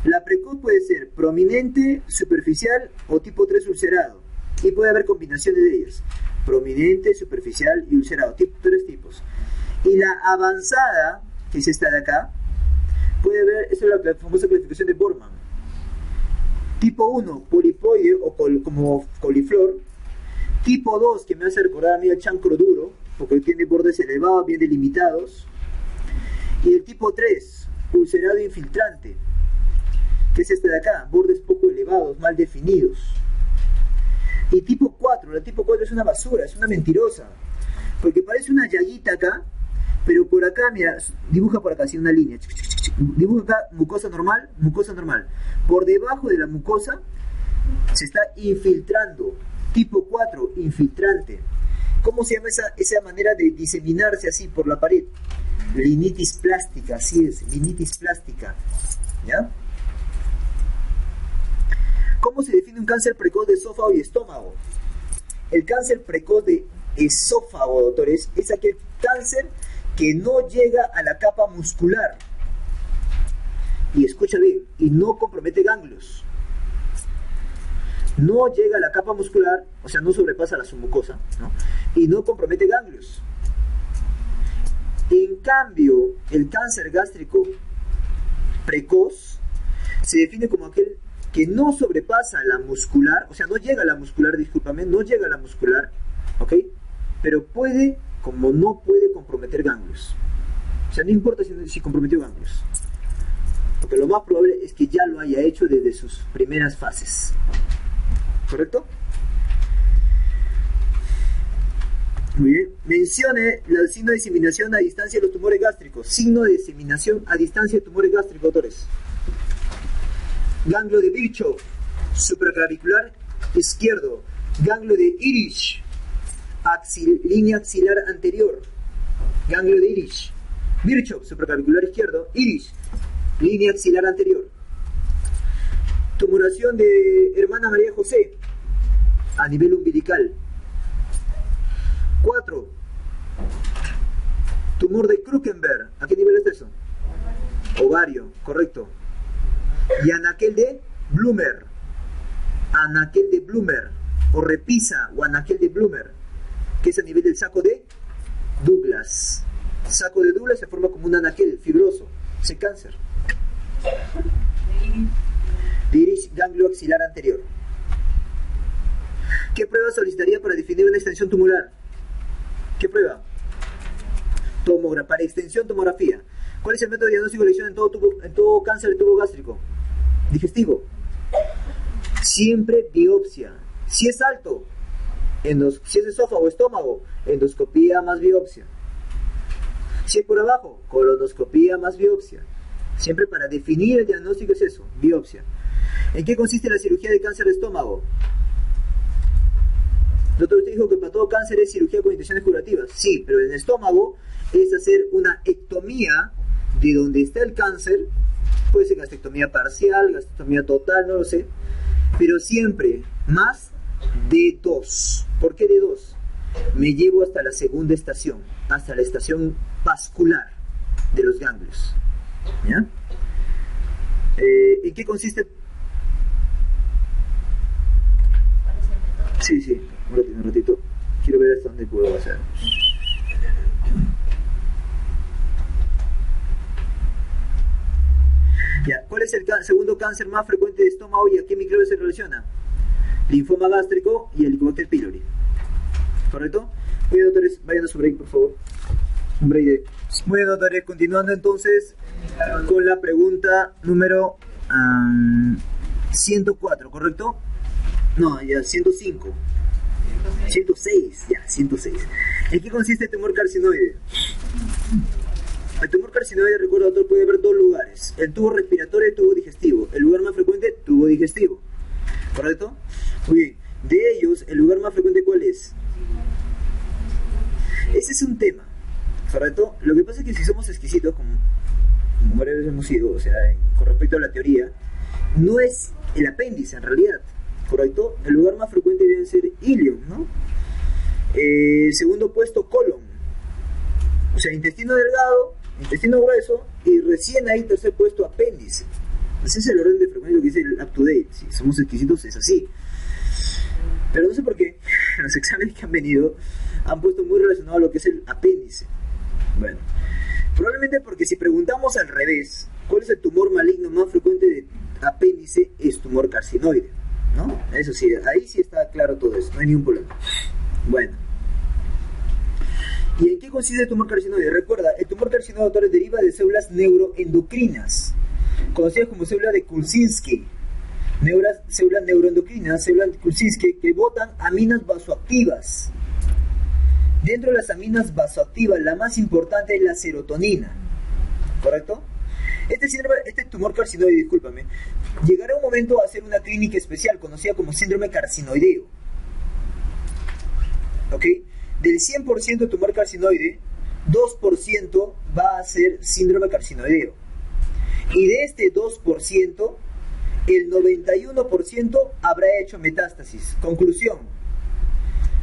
la precoz puede ser prominente, superficial o tipo 3 ulcerado. Y puede haber combinaciones de ellas: prominente, superficial y ulcerado, tres tipos. Y la avanzada, que es esta de acá, puede haber, esta es la famosa clasificación de Borman. Tipo 1, polipoide o como coliflor. Tipo 2, que me hace recordar a mí el chancro duro, porque tiene bordes elevados, bien delimitados. Y el tipo 3, ulcerado infiltrante, que es este de acá, bordes poco elevados, mal definidos. Y tipo 4, la tipo 4 es una basura, es una mentirosa, porque parece una llaguita acá, pero por acá, mira, dibuja por acá, así una línea, dibuja acá mucosa normal, por debajo de la mucosa se está infiltrando, tipo 4, infiltrante. ¿Cómo se llama esa manera de diseminarse así por la pared? Linitis plástica, así es, linitis plástica, ¿ya? ¿Cómo se define un cáncer precoz de esófago y estómago? El cáncer precoz de esófago, doctores, es aquel cáncer que no llega a la capa muscular. Y escucha bien, y no compromete ganglios. No llega a la capa muscular, o sea, no sobrepasa la submucosa, ¿no? Y no compromete ganglios. En cambio, el cáncer gástrico precoz se define como aquel que no sobrepasa la muscular, o sea, no llega a la muscular, discúlpame, no llega a la muscular, ¿ok? Pero puede, como no puede comprometer ganglios. O sea, no importa si comprometió ganglios. Porque lo más probable es que ya lo haya hecho desde sus primeras fases. ¿Correcto? Muy bien. Mencione el signo de diseminación a distancia de los tumores gástricos. Signo de diseminación a distancia de tumores gástricos, autores. Ganglio de Virchow, supraclavicular izquierdo. Ganglio de Irish, línea axilar anterior. Ganglio de Irish. Virchow, supraclavicular izquierdo. Irish, línea axilar anterior. Tumoración de hermana María José, a nivel umbilical. 4. Tumor de Krukenberg. ¿A qué nivel es eso? Ovario, correcto. Y anaquel de Blumer. Anaquel de Blumer. O repisa o anaquel de Blumer, que es a nivel del saco de Douglas. Saco de Douglas se forma como un anaquel fibroso. Ese cáncer. De iris, ganglio axilar anterior. ¿Qué prueba solicitaría para definir una extensión tumoral? ¿Qué prueba? Para extensión, tomografía. ¿Cuál es el método de diagnóstico de lesión en todo cáncer de tubo gástrico? Digestivo. Siempre biopsia. Si es alto, si es esófago o estómago, endoscopía más biopsia. Si es por abajo, colonoscopía más biopsia. Siempre para definir el diagnóstico es eso, biopsia. ¿En qué consiste la cirugía de cáncer de estómago? Doctor, usted dijo que para todo cáncer es cirugía con intenciones curativas. Sí, pero en el estómago es hacer una ectomía de donde está el cáncer. Puede ser gastrectomía parcial, gastrectomía total, no lo sé. Pero siempre más de 2. ¿Por qué de 2? Me llevo hasta la segunda estación, hasta la estación vascular de los ganglios. ¿Ya? ¿En qué consiste? Sí, un ratito. Quiero ver hasta dónde puedo hacer. Ya, ¿cuál es el segundo cáncer más frecuente de estómago y a qué microbio se relaciona? Linfoma gástrico y Helicobacter pylori. ¿Correcto? Muy bien, doctores, váyanos a break, por favor. Breide. Bueno, doctores, continuando entonces con la pregunta número 104, ¿correcto? No, ya 105. 106, ya, 106. ¿En qué consiste el tumor carcinoide? El tumor carcinoide, recuerda, doctor, puede haber dos lugares: el tubo respiratorio y el tubo digestivo. El lugar más frecuente, tubo digestivo, ¿correcto? Muy bien. De ellos, ¿el lugar más frecuente cuál es? Ese es un tema, ¿correcto? Lo que pasa es que si somos exquisitos, como varias veces hemos sido, o sea, con respecto a la teoría, no es el apéndice en realidad, ¿correcto? El lugar más frecuente debe ser ilion, ¿no? Segundo puesto, colon. O sea, intestino delgado, intestino grueso, y recién ahí tercer puesto, apéndice. Ese es el orden de frecuencia, lo que dice el up to date. Si somos exquisitos es así. Pero no sé por qué los exámenes que han venido han puesto muy relacionado a lo que es el apéndice. Bueno, probablemente porque si preguntamos al revés, ¿cuál es el tumor maligno más frecuente de apéndice? Es tumor carcinoide, ¿no? Eso sí, ahí sí está claro todo eso, no hay ningún problema. Bueno, ¿y en qué consiste el tumor carcinoide? Recuerda, el tumor carcinoide, doctores, deriva de células neuroendocrinas, conocidas como células de Kulczynski. Células neuroendocrinas, células de Kulczynski, que botan aminas vasoactivas. Dentro de las aminas vasoactivas, la más importante es la serotonina, ¿correcto? Este tumor carcinoide, discúlpame, llegará un momento a ser una clínica especial conocida como síndrome carcinoideo. ¿Ok? Del 100% de tumor carcinoide, 2% va a ser síndrome carcinoideo. Y de este 2%, el 91% habrá hecho metástasis. Conclusión: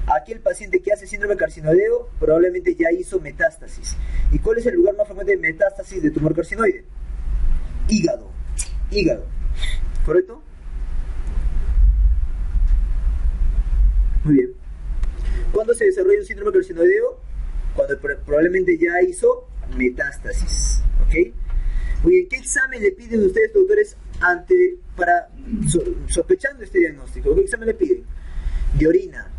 aquel paciente que hace síndrome carcinoideo probablemente ya hizo metástasis. ¿Y cuál es el lugar más frecuente de metástasis de tumor carcinoide? Hígado. ¿Correcto? Muy bien. ¿Cuándo se desarrolla un síndrome carcinoideo? Cuando probablemente ya hizo metástasis. ¿Ok? Muy bien. ¿Qué examen le piden ustedes, doctores, sospechando este diagnóstico? ¿Qué examen le piden? De orina.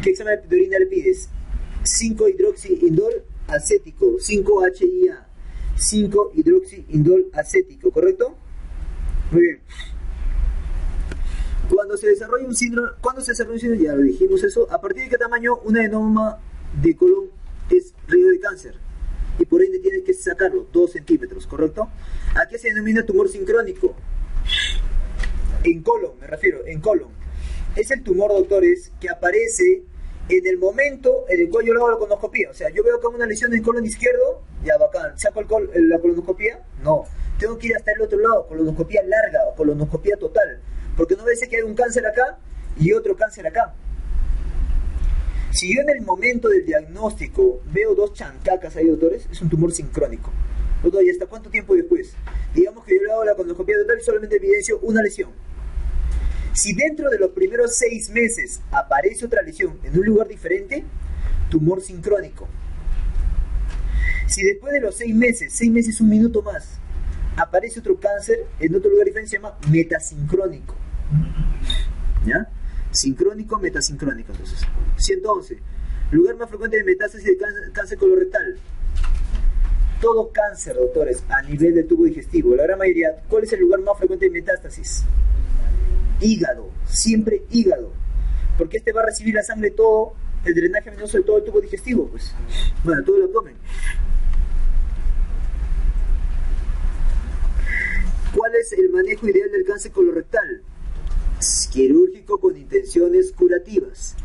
¿Qué examen de orina le pides? 5-hidroxiindol acético, 5-HIA, 5-hidroxiindol acético, ¿correcto? Muy bien. Cuando se desarrolla un síndrome, ya lo dijimos eso, ¿a partir de qué tamaño un adenoma de colon es riesgo de cáncer? Y por ende tienes que sacarlo, 2 centímetros, ¿correcto? ¿A qué se denomina tumor sincrónico? En colon, me refiero, en colon. Es el tumor, doctores, que aparece en el momento en el cual yo le hago la colonoscopía. O sea, yo veo acá una lesión en el colon izquierdo, ya bacán, ¿saco la colonoscopía? No, tengo que ir hasta el otro lado, colonoscopía larga o colonoscopía total, porque no veces que hay un cáncer acá y otro cáncer acá. Si yo en el momento del diagnóstico veo 2 chancacas ahí, doctores, es un tumor sincrónico. Doctor, ¿y hasta cuánto tiempo después? Digamos que yo le hago la colonoscopía total y solamente evidencio una lesión. Si dentro de los primeros 6 meses aparece otra lesión en un lugar diferente, tumor sincrónico. Si después de los 6 meses, un minuto más, aparece otro cáncer en otro lugar diferente, se llama metasincrónico. ¿Ya? Sincrónico, metasincrónico, entonces. 111. Lugar más frecuente de metástasis de cáncer colorectal. Todo cáncer, doctores, a nivel del tubo digestivo. La gran mayoría, ¿cuál es el lugar más frecuente de metástasis? Hígado, siempre hígado, porque este va a recibir la sangre, todo el drenaje venoso de todo el tubo digestivo, pues, bueno, todo el abdomen. ¿Cuál es el manejo ideal del cáncer colorectal? Quirúrgico con intenciones curativas.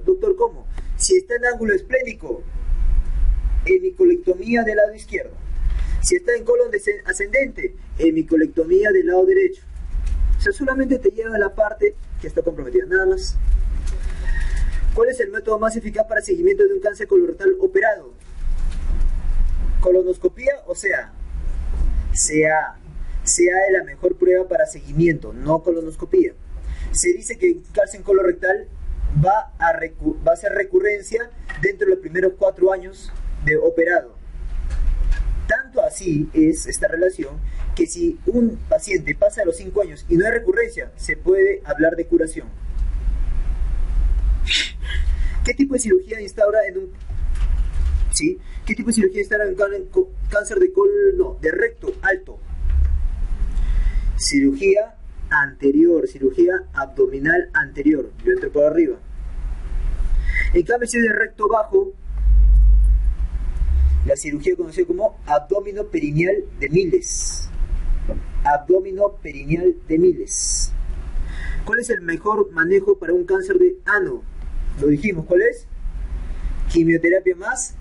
Doctor, ¿cómo? Si está en ángulo esplénico, hemicolectomía del lado izquierdo. Si está en colon ascendente, hemicolectomía del lado derecho. O sea, solamente te lleva a la parte que está comprometida, nada más. ¿Cuál es el método más eficaz para seguimiento de un cáncer colorectal operado? ¿Colonoscopía o CA? CA es la mejor prueba para seguimiento, no colonoscopía. Se dice que el cáncer colorectal va a ser recurrencia dentro de los primeros 4 años de operado. Tanto así es esta relación que si un paciente pasa de los 5 años y no hay recurrencia, se puede hablar de curación. ¿Qué tipo de cirugía instaura en un ¿Sí? ¿Qué tipo de cirugía está en cáncer de colon? No, de recto alto. Cirugía anterior, cirugía abdominal anterior. Yo entro por arriba. En cambio, si es de recto bajo, la cirugía conocida como abdomino perineal de Miles. Abdomino perineal de Miles. ¿Cuál es el mejor manejo para un cáncer de ano? Lo dijimos, ¿cuál es? Quimioterapia más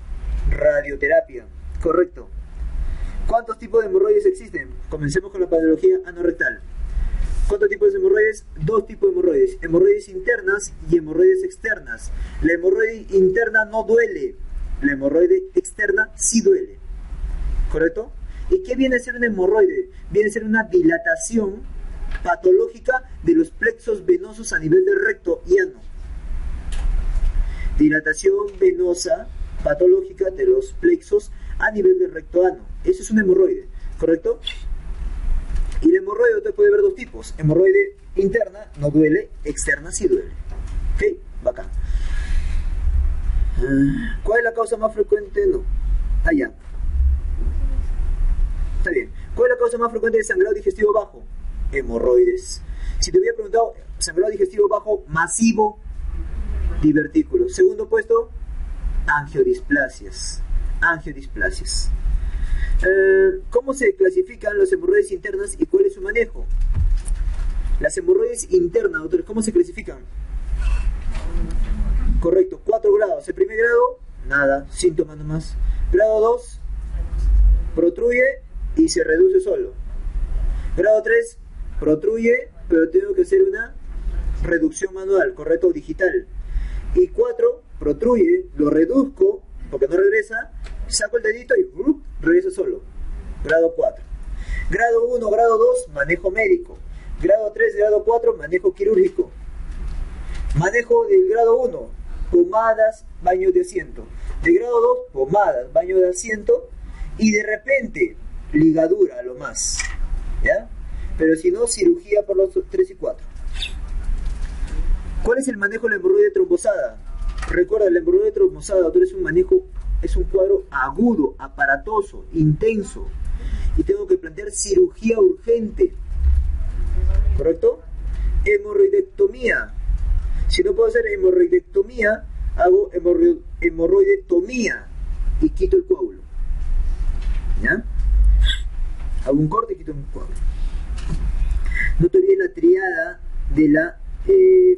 radioterapia. Correcto. ¿Cuántos tipos de hemorroides existen? Comencemos con la patología anorrectal. ¿Cuántos tipos de hemorroides? Dos tipos de hemorroides. Hemorroides internas y hemorroides externas. La hemorroide interna no duele. La hemorroide externa sí duele. ¿Correcto? ¿Y qué viene a ser un hemorroide? Viene a ser una dilatación patológica de los plexos venosos a nivel del recto y ano. Dilatación venosa patológica de los plexos a nivel del recto ano. Eso es un hemorroide, ¿correcto? Y la hemorroide usted puede ver dos tipos. Hemorroide interna no duele, externa sí duele. ¿Ok? Bacán. ¿Cuál es la causa más frecuente? No. Ya. Está bien. ¿Cuál es la causa más frecuente de sangrado digestivo bajo? Hemorroides. Si te hubiera preguntado, sangrado digestivo bajo masivo, divertículos. Segundo puesto, angiodisplasias. Angiodisplasias. ¿Cómo se clasifican las hemorroides internas y cuál es su manejo? Las hemorroides internas, doctores, ¿cómo se clasifican? Correcto, 4 grados. El primer grado, nada, síntomas nomás. Grado 2, protruye y se reduce solo. Grado 3, protruye, pero tengo que hacer una reducción manual, correcto, digital. Y 4, protruye, lo reduzco, porque no regresa, saco el dedito y regresa solo. Grado 4. Grado 1, grado 2, manejo médico. Grado 3, grado 4, manejo quirúrgico. Manejo del grado 1, pomadas, baño de asiento. De grado 2, pomadas, baño de asiento. Y de repente, ligadura, lo más. ¿Ya? Pero si no, cirugía por los 3 y 4. ¿Cuál es el manejo de la hemorroide trombosada? Recuerda, la hemorroide trombosada, doctor, es un manejo, es un cuadro agudo, aparatoso, intenso. Y tengo que plantear cirugía urgente. ¿Correcto? Hemorroidectomía. Si no puedo hacer hemorroidectomía, hago hemorroidetomía y quito el coágulo. ¿Ya? Hago un corte y quito el coágulo. No te olvides la triada de la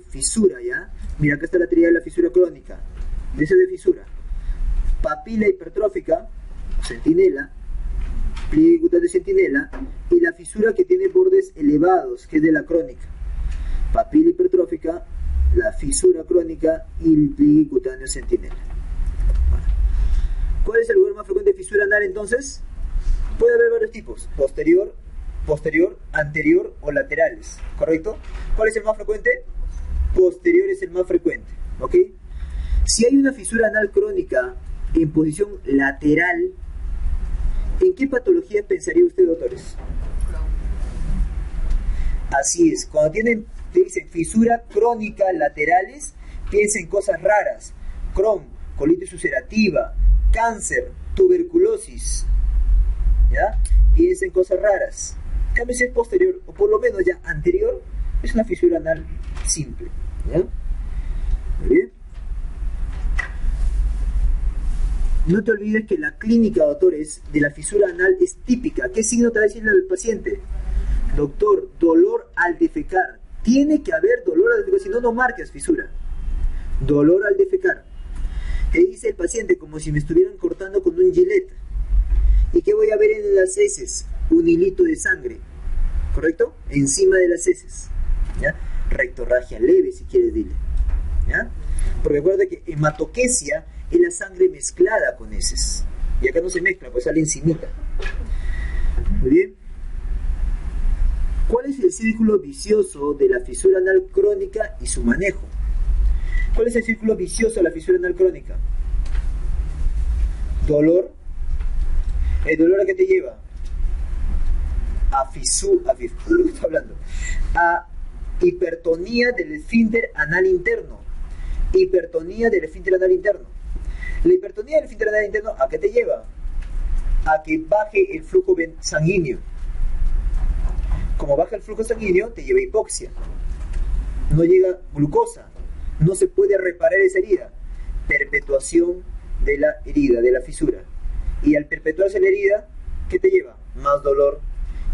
fisura, ¿ya? Mira, acá está la triada de la fisura crónica. Esa de fisura. Papila hipertrófica, centinela, pliegue cutáneo centinela, y la fisura que tiene bordes elevados, que es de la crónica. Papila hipertrófica, la fisura crónica y el pliegue cutáneo centinela. Bueno. ¿Cuál es el lugar más frecuente de fisura anal entonces? Puede haber varios tipos: posterior, anterior o laterales, ¿correcto? ¿Cuál es el más frecuente? Posterior es el más frecuente, ¿ok? Si hay una fisura anal crónica en posición lateral, ¿en qué patología pensaría usted, doctores? Así es, cuando te dicen fisura crónica laterales, piensa en cosas raras: Crohn, colitis ulcerativa, cáncer, tuberculosis, ¿ya? Piensa en cosas raras. En cambio, si es posterior, o por lo menos ya anterior, es una fisura anal simple, ¿ya? Muy bien. No te olvides que la clínica, doctores, de la fisura anal es típica. ¿Qué signo te va a decir el paciente? Doctor, dolor al defecar. Tiene que haber dolor al defecar, si no, no marcas fisura. Dolor al defecar. Te dice el paciente como si me estuvieran cortando con un gilet. ¿Y qué voy a ver en las heces? Un hilito de sangre, ¿correcto? Encima de las heces, ¿ya? Rectorragia leve, si quieres, dile, ¿ya? Porque recuerda que hematoquesia es la sangre mezclada con heces. Y acá no se mezcla, pues sale encimita. Muy bien. ¿Cuál es el círculo vicioso de la fisura anal crónica y su manejo? ¿Cuál es el círculo vicioso de la fisura anal crónica? Dolor. ¿El dolor a qué te lleva? A hipertonía del esfínter anal interno. Hipertonía del esfínter anal interno. La hipertonía del esfínter anal interno, ¿a qué te lleva? A que baje el flujo sanguíneo. Como baja el flujo sanguíneo, te lleva a hipoxia. No llega glucosa. No se puede reparar esa herida. Perpetuación de la herida, de la fisura. Y al perpetuarse la herida, ¿qué te lleva? Más dolor.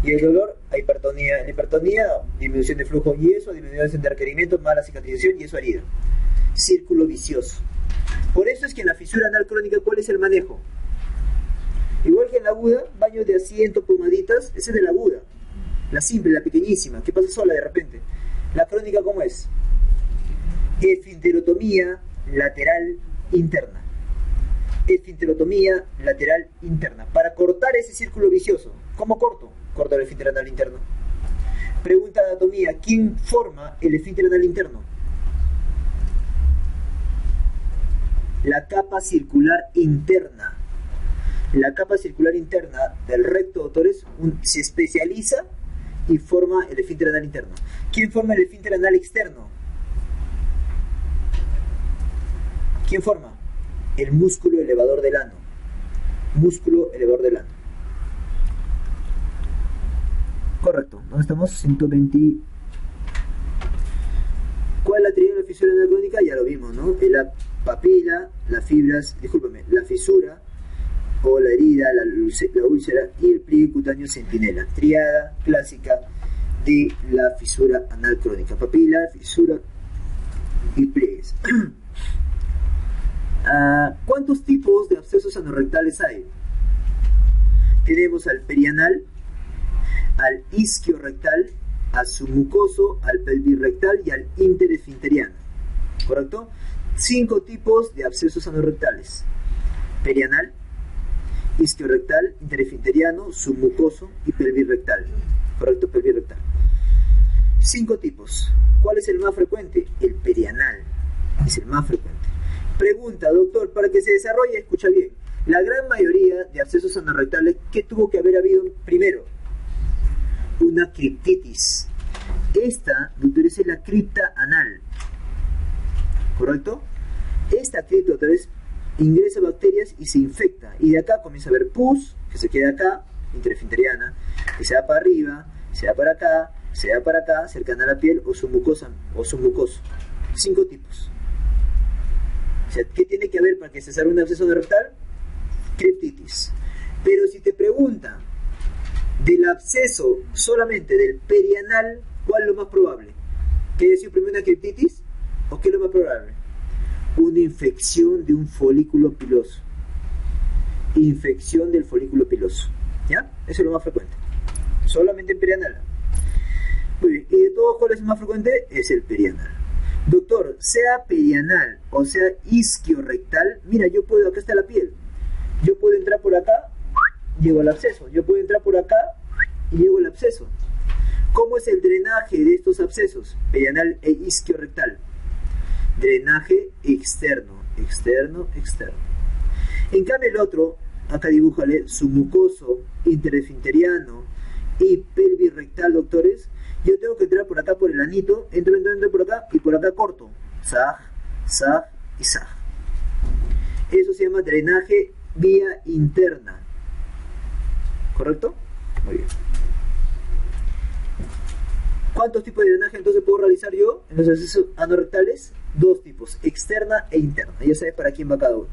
Y el dolor a hipertonía. La hipertonía, disminución de flujo y eso, disminución de requerimiento, mala cicatrización y eso herida. Círculo vicioso. Por eso es que en la fisura anal crónica, ¿cuál es el manejo? Igual que en la aguda, baño de asiento, pomaditas, esa es de la aguda. La simple, la pequeñísima, que pasa sola de repente. La crónica, ¿cómo es? Esfinterotomía lateral interna. Esfinterotomía lateral interna. Para cortar ese círculo vicioso. ¿Cómo corto? Corto el esfínter anal interno. Pregunta de anatomía. ¿Quién forma el esfínter anal interno? La capa circular interna. La capa circular interna del recto, doctores, se especializa y forma el esfínter anal interno. ¿Quién forma el esfínter anal externo? ¿Quién forma? El músculo elevador del ano. Músculo elevador del ano. Correcto. ¿Dónde estamos? 120. ¿Cuál es la teoría de la fisura anal crónica? Ya lo vimos, ¿no? La papila, las fibras, discúlpame, la fisura o la herida, la úlcera y el pliegue cutáneo centinela. Triada clásica de la fisura anal crónica. Papila, fisura y pliegues. ¿Cuántos tipos de abscesos anorrectales hay? Tenemos al perianal, al isquiorrectal, al submucoso, al pelvirrectal y al interesfinteriano. ¿Correcto? 5 tipos de abscesos anorrectales: perianal, isquiorrectal, interesfinteriano, submucoso y pelvirrectal. ¿Correcto? Pelvirrectal. 5 tipos. ¿Cuál es el más frecuente? El perianal. Es el más frecuente. Pregunta, doctor, para que se desarrolle, escucha bien. La gran mayoría de abscesos anorrectales, ¿qué tuvo que haber habido primero? Una criptitis. Esta, doctores, es la cripta anal. ¿Correcto? Esta cripta, otra vez, ingresa bacterias y se infecta. Y de acá comienza a haber pus, que se queda acá, interfinteriana, que se va para arriba, se va para acá, se va para acá, cercana a la piel, o submucosa, o submucoso. 5 tipos. O sea, ¿qué tiene que haber para que se salga un absceso rectal? Criptitis. Pero si te pregunta del absceso solamente del perianal, ¿cuál es lo más probable? ¿Que haya sido primero una criptitis? ¿O qué es lo más probable? Una infección de un folículo piloso. Infección del folículo piloso. ¿Ya? Eso es lo más frecuente. Solamente en perianal. Muy bien. ¿Y de todos cuál es el más frecuente? Es el perianal. Doctor, sea perianal o sea isquiorrectal, mira, yo puedo, acá está la piel. Yo puedo entrar por acá, llego al absceso. Yo puedo entrar por acá y llego al absceso. ¿Cómo es el drenaje de estos abscesos? Perianal e isquiorrectal. Drenaje externo, externo, externo. En cambio el otro, acá dibújale, submucoso, interesfinteriano y pelvirrectal, doctores. Yo tengo que entrar por acá por el anito, entro por acá y por acá corto. Zag, zag y zag. Eso se llama drenaje vía interna. ¿Correcto? Muy bien. ¿Cuántos tipos de drenaje entonces puedo realizar yo en los abscesos anorrectales? 2 tipos, externa e interna. Ya sabes para quién va cada uno.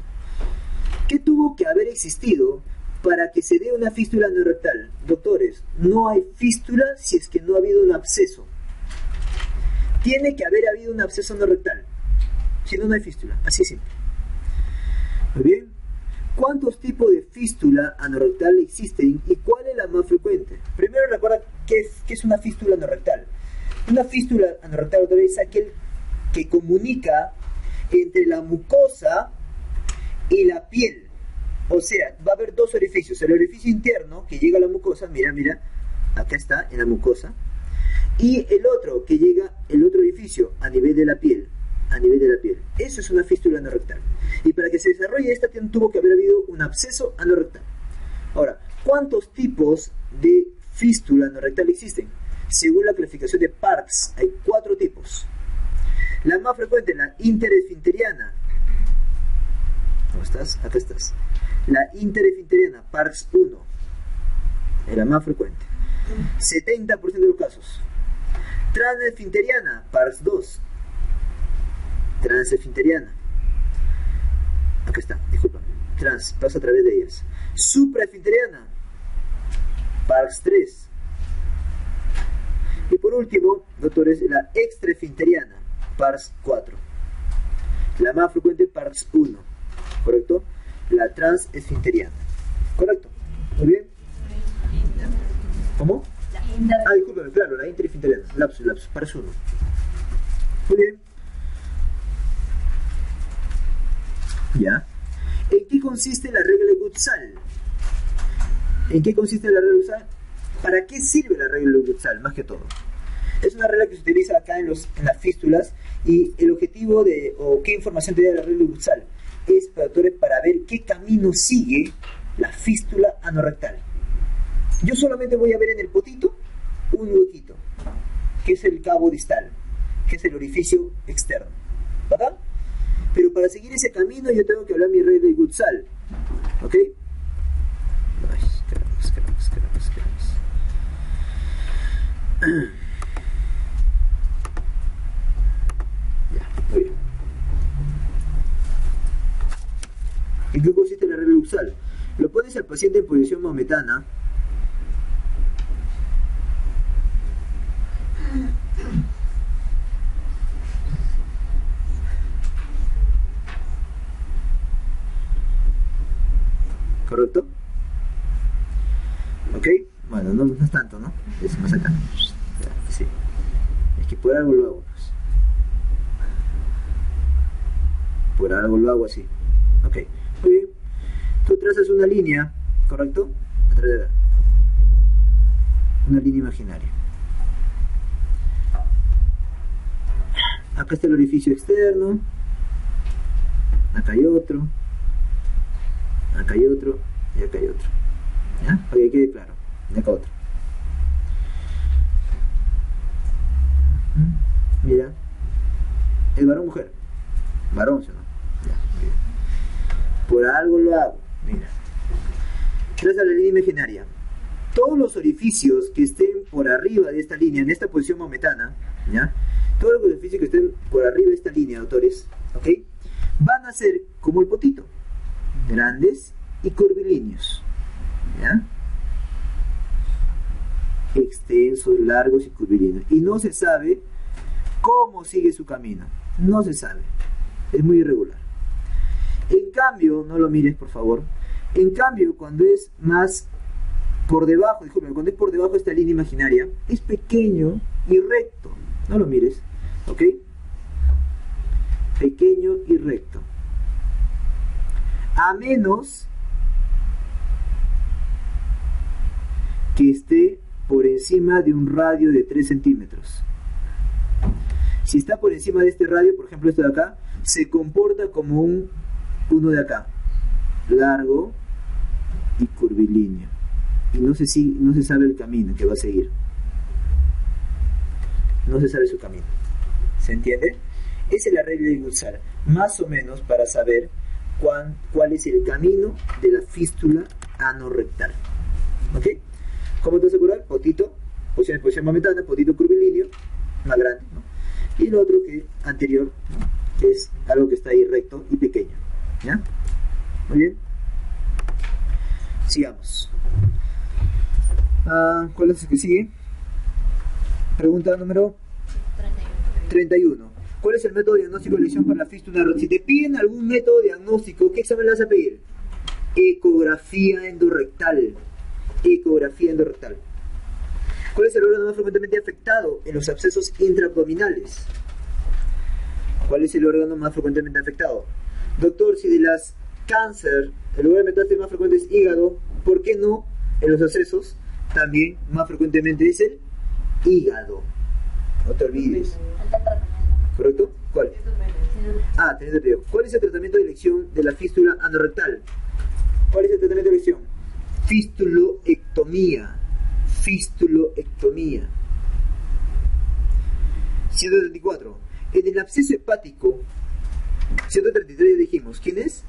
¿Qué tuvo que haber existido para que se dé una fístula anorrectal? Doctores, no hay fístula si es que no ha habido un absceso. Tiene que haber habido un absceso anorrectal. Si no, no hay fístula. Así es simple. Muy bien. ¿Cuántos tipos de fístula anorrectal existen y cuál es la más frecuente? Primero recuerda qué es una fístula anorrectal. Una fístula anorrectal, doctores, es aquel que comunica entre la mucosa y la piel. O sea, va a haber 2 orificios. El orificio interno que llega a la mucosa, mira, mira, acá está, en la mucosa. Y el otro que llega, el otro orificio, a nivel de la piel. A nivel de la piel. Eso es una fístula anorrectal. Y para que se desarrolle esta tuvo que haber habido un absceso anorrectal. Ahora, ¿cuántos tipos de fístula anorrectal existen? Según la clasificación de Parks, hay 4 tipos. La más frecuente es la interesfinteriana. estás? Acá estás. La interesfinteriana, PARX 1, es la más frecuente. 70% de los casos. Transesfinteriana, PARX 2. Transesfinteriana. Acá está, discúlpame. Pasa a través de ellas. Supraesfinteriana, PARX 3. Y por último, doctores, la extraesfinteriana, PARX 4. La más frecuente, PARX 1. ¿Correcto? La transesfinteriana. ¿Correcto? Muy bien. ¿Cómo? Discúlpame, claro, la interesfinteriana. Lapsus, PARX 1. Muy bien. ¿Ya? ¿En qué consiste la regla de Gutzal? ¿En qué consiste la regla de Gutzal? ¿Para qué sirve la regla de Gutzal? Más que todo. Es una regla que se utiliza acá en las fístulas, y el objetivo o qué información te da la regla de Gutzal es, doctores, para ver qué camino sigue la fístula anorrectal. Yo solamente voy a ver en el potito un huequito, que es el cabo distal, que es el orificio externo. ¿Verdad? Pero para seguir ese camino yo tengo que hablar mi regla de Gutzal. ¿Ok? Ay, carambas. Ya, muy bien. ¿En qué consiste la regla de Gutzal? Lo pones al paciente en posición maometana. ¿Correcto? ¿Ok? Bueno, no es tanto, ¿no? Es más acá. Ya, sí. Es que por algo lo hago, pues. Por algo lo hago así. Ok, muy bien. Tú trazas una línea, ¿correcto? A través de acá. Una línea imaginaria. Acá está el orificio externo. Acá hay otro. Acá hay otro. Y acá hay otro. ¿Ya? Para que quede claro. Y acá otro. Mira. ¿Es varón o mujer? Varón, ¿sí o no? Ya, muy bien. Por algo lo hago. Mira. Traza la línea imaginaria. Todos los orificios que estén por arriba de esta línea, en esta posición maometana, ¿ya? Todos los orificios que estén por arriba de esta línea, doctores, ¿ok? Van a ser como el potito, grandes y curvilíneos, ¿ya? Extensos, largos y curvilíneos. Y no se sabe cómo sigue su camino. No se sabe. Es muy irregular. En cambio, no lo mires, por favor. En cambio, cuando es más por debajo, disculpen, cuando es por debajo de esta línea imaginaria, es pequeño y recto. No lo mires, ¿ok? Pequeño y recto. A menos que esté por encima de un radio de 3 centímetros. Si está por encima de este radio, por ejemplo, esto de acá, se comporta como uno de acá, largo y curvilíneo. Y no se sabe el camino que va a seguir. No se sabe su camino. ¿Se entiende? Esa es la regla de Gutzal, más o menos para saber cuál es el camino de la fístula anorrectal. ¿Ok? ¿Cómo te vas a curar? Potito, posición maometana, potito curvilíneo, más grande, ¿no? Y lo otro que anterior, ¿no? Que es algo que está ahí recto y pequeño. ¿Ya? Muy bien. Sigamos. ¿Cuál es el que sigue? Pregunta número 31. ¿Cuál es el método diagnóstico de lesión para la fístula? Si te piden algún método diagnóstico, ¿qué examen le vas a pedir? Ecografía endorrectal. Ecografía endorrectal. ¿Cuál es el órgano más frecuentemente afectado en los abscesos intraabdominales? ¿Cuál es el órgano más frecuentemente afectado? Doctor, si de las cáncer, el lugar de metástasis más frecuente es hígado, ¿por qué no en los abscesos también más frecuentemente es el hígado? No te olvides. ¿Correcto? ¿Cuál? Teniendo riesgo. ¿Cuál es el tratamiento de elección de la fístula anorrectal? ¿Cuál es el tratamiento de elección? Fistuloectomía. Fistuloectomía. 134. En el absceso hepático, 133 dijimos, ¿quién es?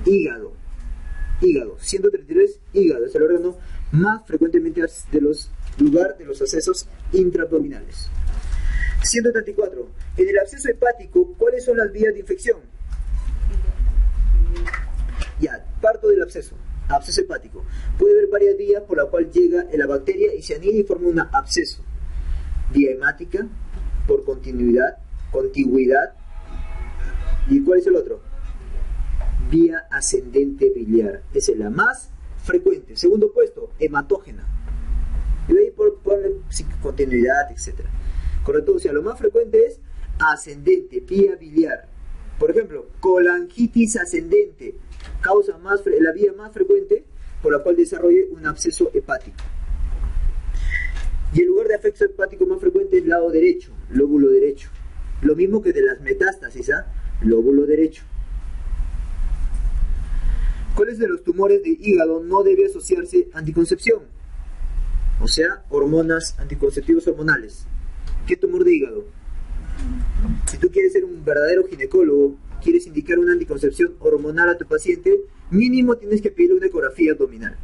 Hígado. Hígado. 133, hígado. Es el órgano más frecuentemente lugar de los accesos intraabdominales. 134. En el absceso hepático, ¿cuáles son las vías de infección? Ya, parto del absceso. Absceso hepático. Puede haber varias vías por la cual llega la bacteria y se anida y forma un absceso. Vía hemática, por contigüidad. ¿Y cuál es el otro? Vía ascendente biliar. Esa es la más frecuente. Segundo puesto, hematógena. Y de ahí por continuidad, etc. Correcto, o sea, lo más frecuente es ascendente, vía biliar. Por ejemplo, colangitis ascendente, la vía más frecuente por la cual desarrolle un absceso hepático. Y el lugar de afecto hepático más frecuente es lado derecho, lóbulo derecho. Lo mismo que de las metástasis, lóbulo derecho. ¿Cuáles de los tumores de hígado no debe asociarse anticoncepción? O sea, hormonas, anticonceptivos hormonales. ¿Qué tumor de hígado? Si tú quieres ser un verdadero ginecólogo, quieres indicar una anticoncepción hormonal a tu paciente, mínimo tienes que pedirle una ecografía abdominal.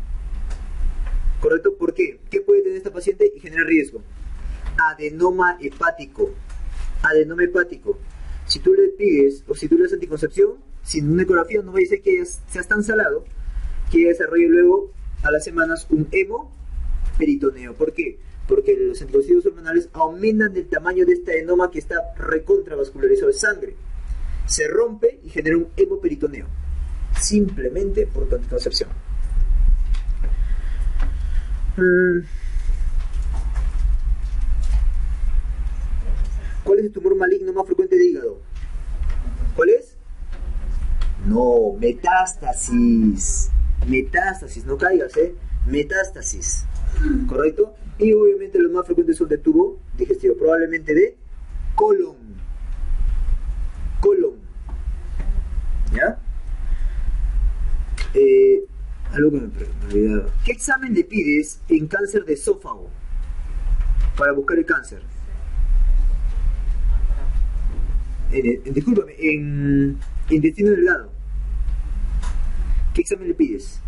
¿Correcto? ¿Por qué? ¿Qué puede tener esta paciente y genera riesgo? Adenoma hepático. Adenoma hepático. Si tú le pides o si tú le das anticoncepción, sin una ecografía no va a decir que seas tan salado que ella desarrolle luego a las semanas un hemoperitoneo. ¿Por qué? Porque los anticonceptivos hormonales aumentan el tamaño de esta adenoma que está recontravascularizado de sangre. Se rompe y genera un hemoperitoneo. Simplemente por tu anticoncepción. ¿Cuál es el tumor maligno más frecuente de hígado? ¿Cuál es? No, metástasis. Metástasis, no caigas, metástasis. ¿Correcto? Y obviamente los más frecuentes son de tubo digestivo, probablemente de colon. Colon. ¿Ya? Algo que me he olvidado. ¿Qué examen le pides en cáncer de esófago para buscar el cáncer? Discúlpame, en intestino delgado. ¿Qué examen le pides?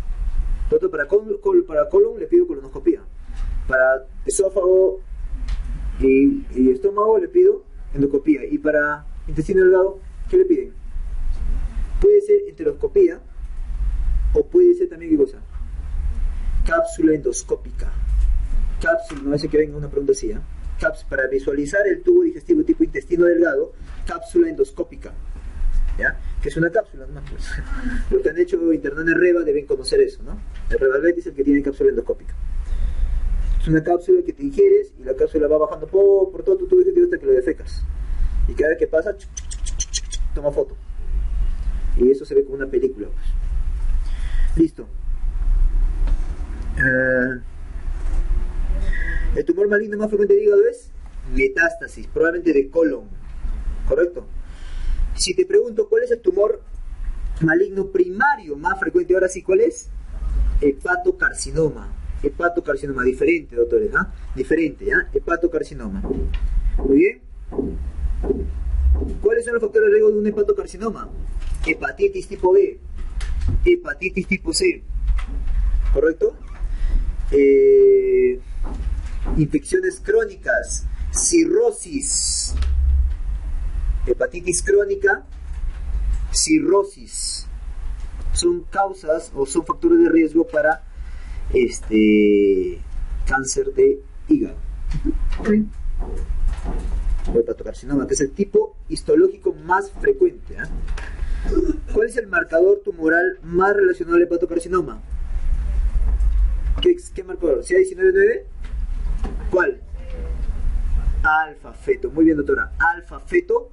Para colon le pido colonoscopía. Para esófago y estómago le pido endoscopía. Y para intestino delgado, ¿qué le piden? Puede ser enteroscopía o puede ser también, ¿qué cosa? Cápsula endoscópica. Cápsula, no hace que venga una pregunta así, para visualizar el tubo digestivo tipo intestino delgado, cápsula endoscópica, ¿ya? Que es una cápsula, ¿no? Pues, los que han hecho internado en Reba deben conocer eso, ¿no? El Revalvet es el que tiene cápsula endoscópica. Es una cápsula que te ingieres y la cápsula va bajando por todo tu tubo digestivo hasta que lo defecas. Y cada vez que pasa, toma foto. Y eso se ve como una película, pues. Listo. El tumor maligno más frecuente de hígado es metástasis, probablemente de colon. ¿Correcto? Si te pregunto cuál es el tumor maligno primario más frecuente, ahora sí, ¿cuál es? Hepatocarcinoma. Hepatocarcinoma, diferente, doctores, diferente, hepatocarcinoma. Muy bien. ¿Cuáles son los factores de riesgo de un hepatocarcinoma? Hepatitis tipo B, hepatitis tipo C. ¿Correcto? Infecciones crónicas, cirrosis, hepatitis crónica, cirrosis, son causas o son factores de riesgo para cáncer de hígado. O hepatocarcinoma, que es el tipo histológico más frecuente. ¿Cuál es el marcador tumoral más relacionado al hepatocarcinoma? ¿Qué marcador? ¿CA199? ¿Cuál? Alfa feto. Muy bien, doctora. Alfa feto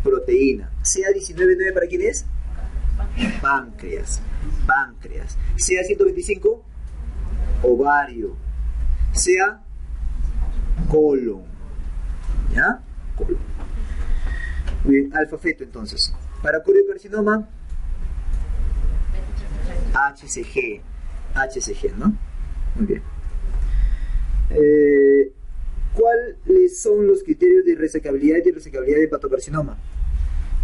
proteína. ¿CA199 para quién es? Páncreas. Páncreas. ¿CA125? Ovario. ¿CA? Colon. ¿Ya? Colon. Muy bien, alfa feto entonces. Para coriocarcinoma, HCG. HCG, ¿no? Muy bien. ¿Cuáles son los criterios de resecabilidad y resecabilidad de hepatocarcinoma?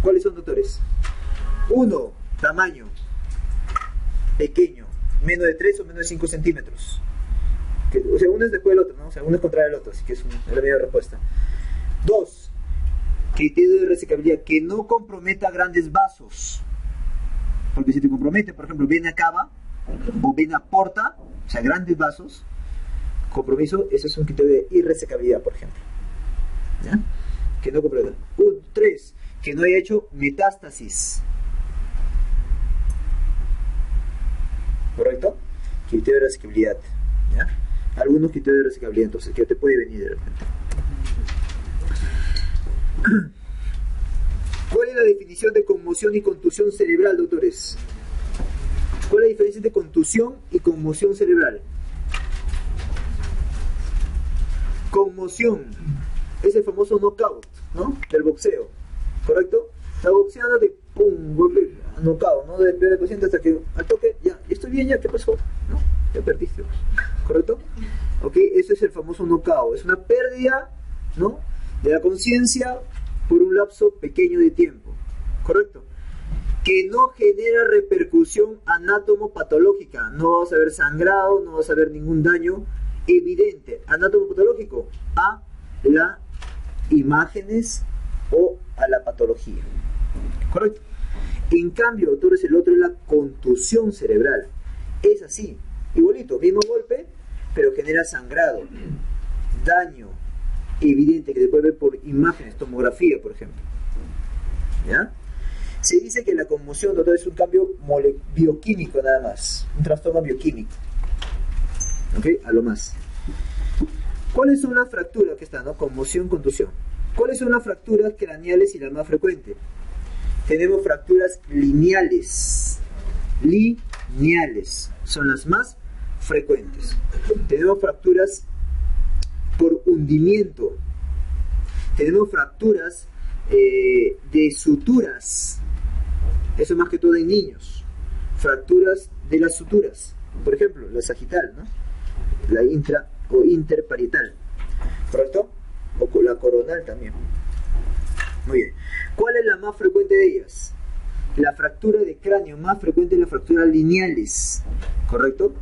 ¿Cuáles son, doctores? 1. Tamaño. pequeño, menos de 3 o menos de 5 centímetros. O sea, uno es después del otro, ¿no? O sea, uno es contra el otro, así que es la misma respuesta. 2. Criterio de resecabilidad, que no comprometa grandes vasos. Porque si te compromete, por ejemplo, vena cava o vena porta, o sea, grandes vasos, compromiso, ese es un criterio de irresecabilidad, por ejemplo. ¿Ya? Que no comprometa. 3. Que no haya hecho metástasis. ¿Correcto? Criterio de resecabilidad. ¿Ya? Algunos criterios de resecabilidad, entonces, que te puede venir de repente. ¿Cuál es la definición de conmoción y contusión cerebral, doctores? ¿Cuál es la diferencia entre contusión y conmoción cerebral? Conmoción es el famoso knockout, ¿no? Del boxeo, ¿correcto? La boxeando de pum, golpe, knockout, ¿no? De el paciente hasta que al toque, ya estoy bien, ya, ¿qué pasó? ¿No? Ya perdiste, ¿correcto? Ok, eso es el famoso knockout, es una pérdida, ¿no? De la conciencia por un lapso pequeño de tiempo, ¿correcto? Que no genera repercusión anatomopatológica, no vas a ver sangrado, no vas a ver ningún daño evidente, anatomopatológico, a las imágenes o a la patología, ¿correcto? En cambio, doctores, el otro es la contusión cerebral, es así, igualito, mismo golpe, pero genera sangrado, daño evidente que se puede ver por imágenes, tomografía, por ejemplo. ¿Ya? Se dice que la conmoción, doctor, es un cambio bioquímico nada más, un trastorno bioquímico. ¿Ok? A lo más. ¿Cuáles son las fracturas que están, no? Conmoción, contusión. ¿Cuáles son las fracturas craneales y las más frecuentes? Tenemos fracturas lineales. Lineales son las más frecuentes. Tenemos fracturas por hundimiento. Tenemos fracturas de suturas. Eso más que todo en niños. Fracturas de las suturas. Por ejemplo, la sagital, ¿no? La intra o interparietal. ¿Correcto? O la coronal también. Muy bien. ¿Cuál es la más frecuente de ellas? La fractura de cráneo más frecuente es la fractura lineales. ¿Correcto?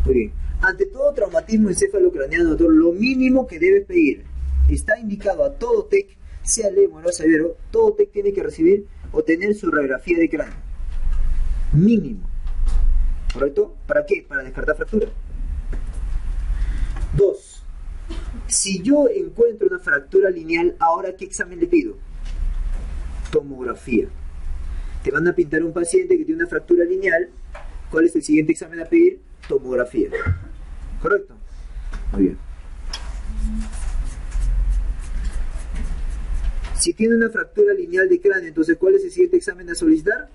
Muy bien. Ante todo traumatismo encefalocraneano, doctor, lo mínimo que debes pedir, está indicado a todo TEC, sea leve o severo, todo TEC tiene que recibir o tener su radiografía de cráneo. Mínimo. ¿Correcto? ¿Para qué? Para descartar fractura. 2. Si yo encuentro una fractura lineal, ¿ahora qué examen le pido? Tomografía. Te van a pintar un paciente que tiene una fractura lineal. ¿Cuál es el siguiente examen a pedir? Tomografía. ¿Correcto? Muy bien. Si tiene una fractura lineal de cráneo, entonces ¿cuál es el siguiente examen a solicitar?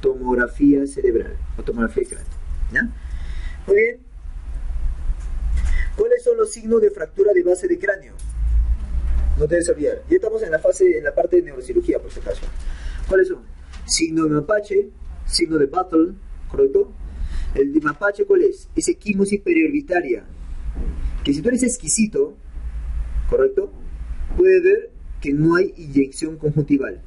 Tomografía cerebral o tomografía de cráneo. ¿Ya? Muy bien. ¿Cuáles son los signos de fractura de base de cráneo? No te debes olvidar. Ya estamos en la parte de neurocirugía, por si acaso. ¿Cuáles son? Signo de mapache, signo de Battle, ¿correcto? El de mapache, ¿cuál es? Es equimosis periorbitaria. Que si tú eres exquisito, ¿correcto? Puedes ver que no hay inyección conjuntival.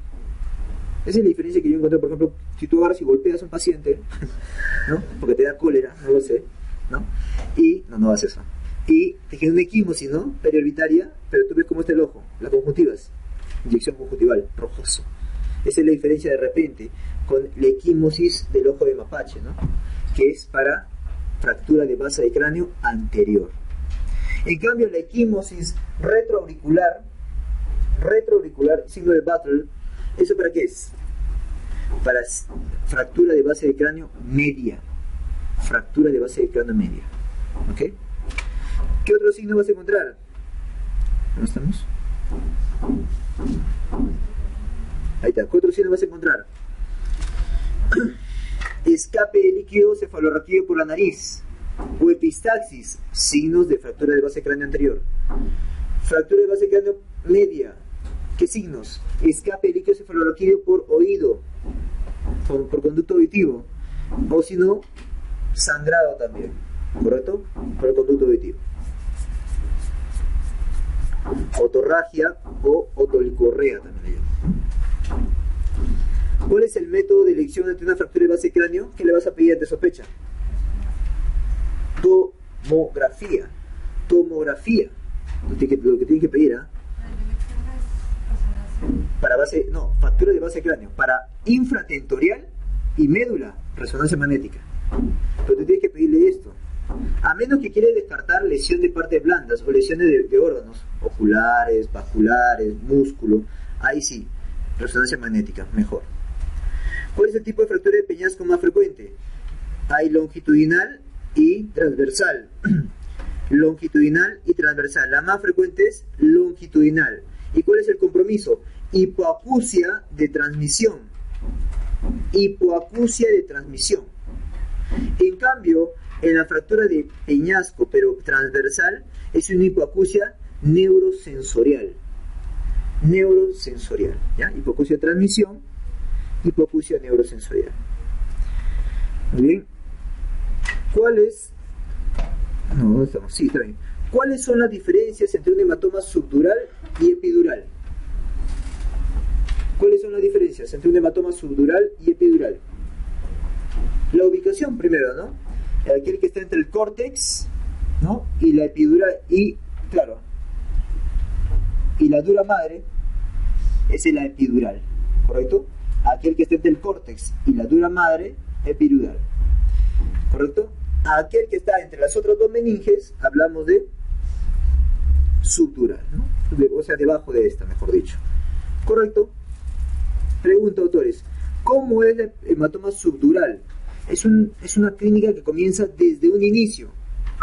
Esa es la diferencia que yo encontré, por ejemplo, si tú agarras y golpeas a un paciente, ¿no? Porque te da cólera, no lo sé, ¿no? Y, no hagas eso. Y te queda una equimosis, ¿no? Periorbitaria, pero tú ves cómo está el ojo, las conjuntivas. Inyección conjuntival, rojoso. Esa es la diferencia de repente con la equimosis del ojo de mapache, ¿no? Que es para fractura de base de cráneo anterior. En cambio, la equimosis retroauricular, signo de Battle, ¿eso para qué es? Para fractura de base de cráneo media. Fractura de base de cráneo media. ¿Ok? ¿Qué otro signo vas a encontrar? ¿Dónde estamos? Ahí está. ¿Qué otro signo vas a encontrar? Escape de líquido cefalorraquídeo por la nariz o epistaxis, signos de fractura de base de cráneo anterior. Fractura de base de cráneo media, ¿qué signos? Escape de líquido cefalorraquídeo por oído, por conducto auditivo, o si no, sangrado también, ¿correcto? Por el conducto auditivo. Otorragia o otolicorrea también le llaman. ¿Cuál es el método de elección ante una fractura de base de cráneo? ¿Qué le vas a pedir ante sospecha? Tomografía. Tomografía. Lo que tienes que pedir, ¿ah? Para base, no, fractura de base de cráneo. Para infratentorial y médula, resonancia magnética. Pero tú tienes que pedirle esto. A menos que quieras descartar lesión de partes blandas o lesiones de órganos, oculares, vasculares, músculo, ahí sí, resonancia magnética, mejor. ¿Cuál es el tipo de fractura de peñasco más frecuente? Hay longitudinal y transversal. Longitudinal y transversal. La más frecuente es longitudinal. ¿Y cuál es el compromiso? Hipoacusia de transmisión. Hipoacusia de transmisión. En cambio, en la fractura de peñasco, pero transversal, es una hipoacusia neurosensorial. Neurosensorial, ¿ya? Hipoacusia de transmisión, hipoacusia neurosensorial. Muy bien. ¿Cuáles? No, ¿dónde estamos? Sí, está bien. ¿Cuáles son las diferencias entre un hematoma subdural y epidural? ¿Cuáles son las diferencias entre un hematoma subdural y epidural? La ubicación primero, ¿no? Aquel que está entre el córtex, ¿no? Y la epidural, y claro, y la dura madre es la epidural, ¿correcto? Aquel que está entre el córtex y la dura madre, epidural, ¿correcto? Aquel que está entre las otras dos meninges, hablamos de subdural, ¿no? O sea, debajo de esta, mejor dicho. ¿Correcto? Pregunta, autores. ¿Cómo es el hematoma subdural? Es una clínica que comienza desde un inicio.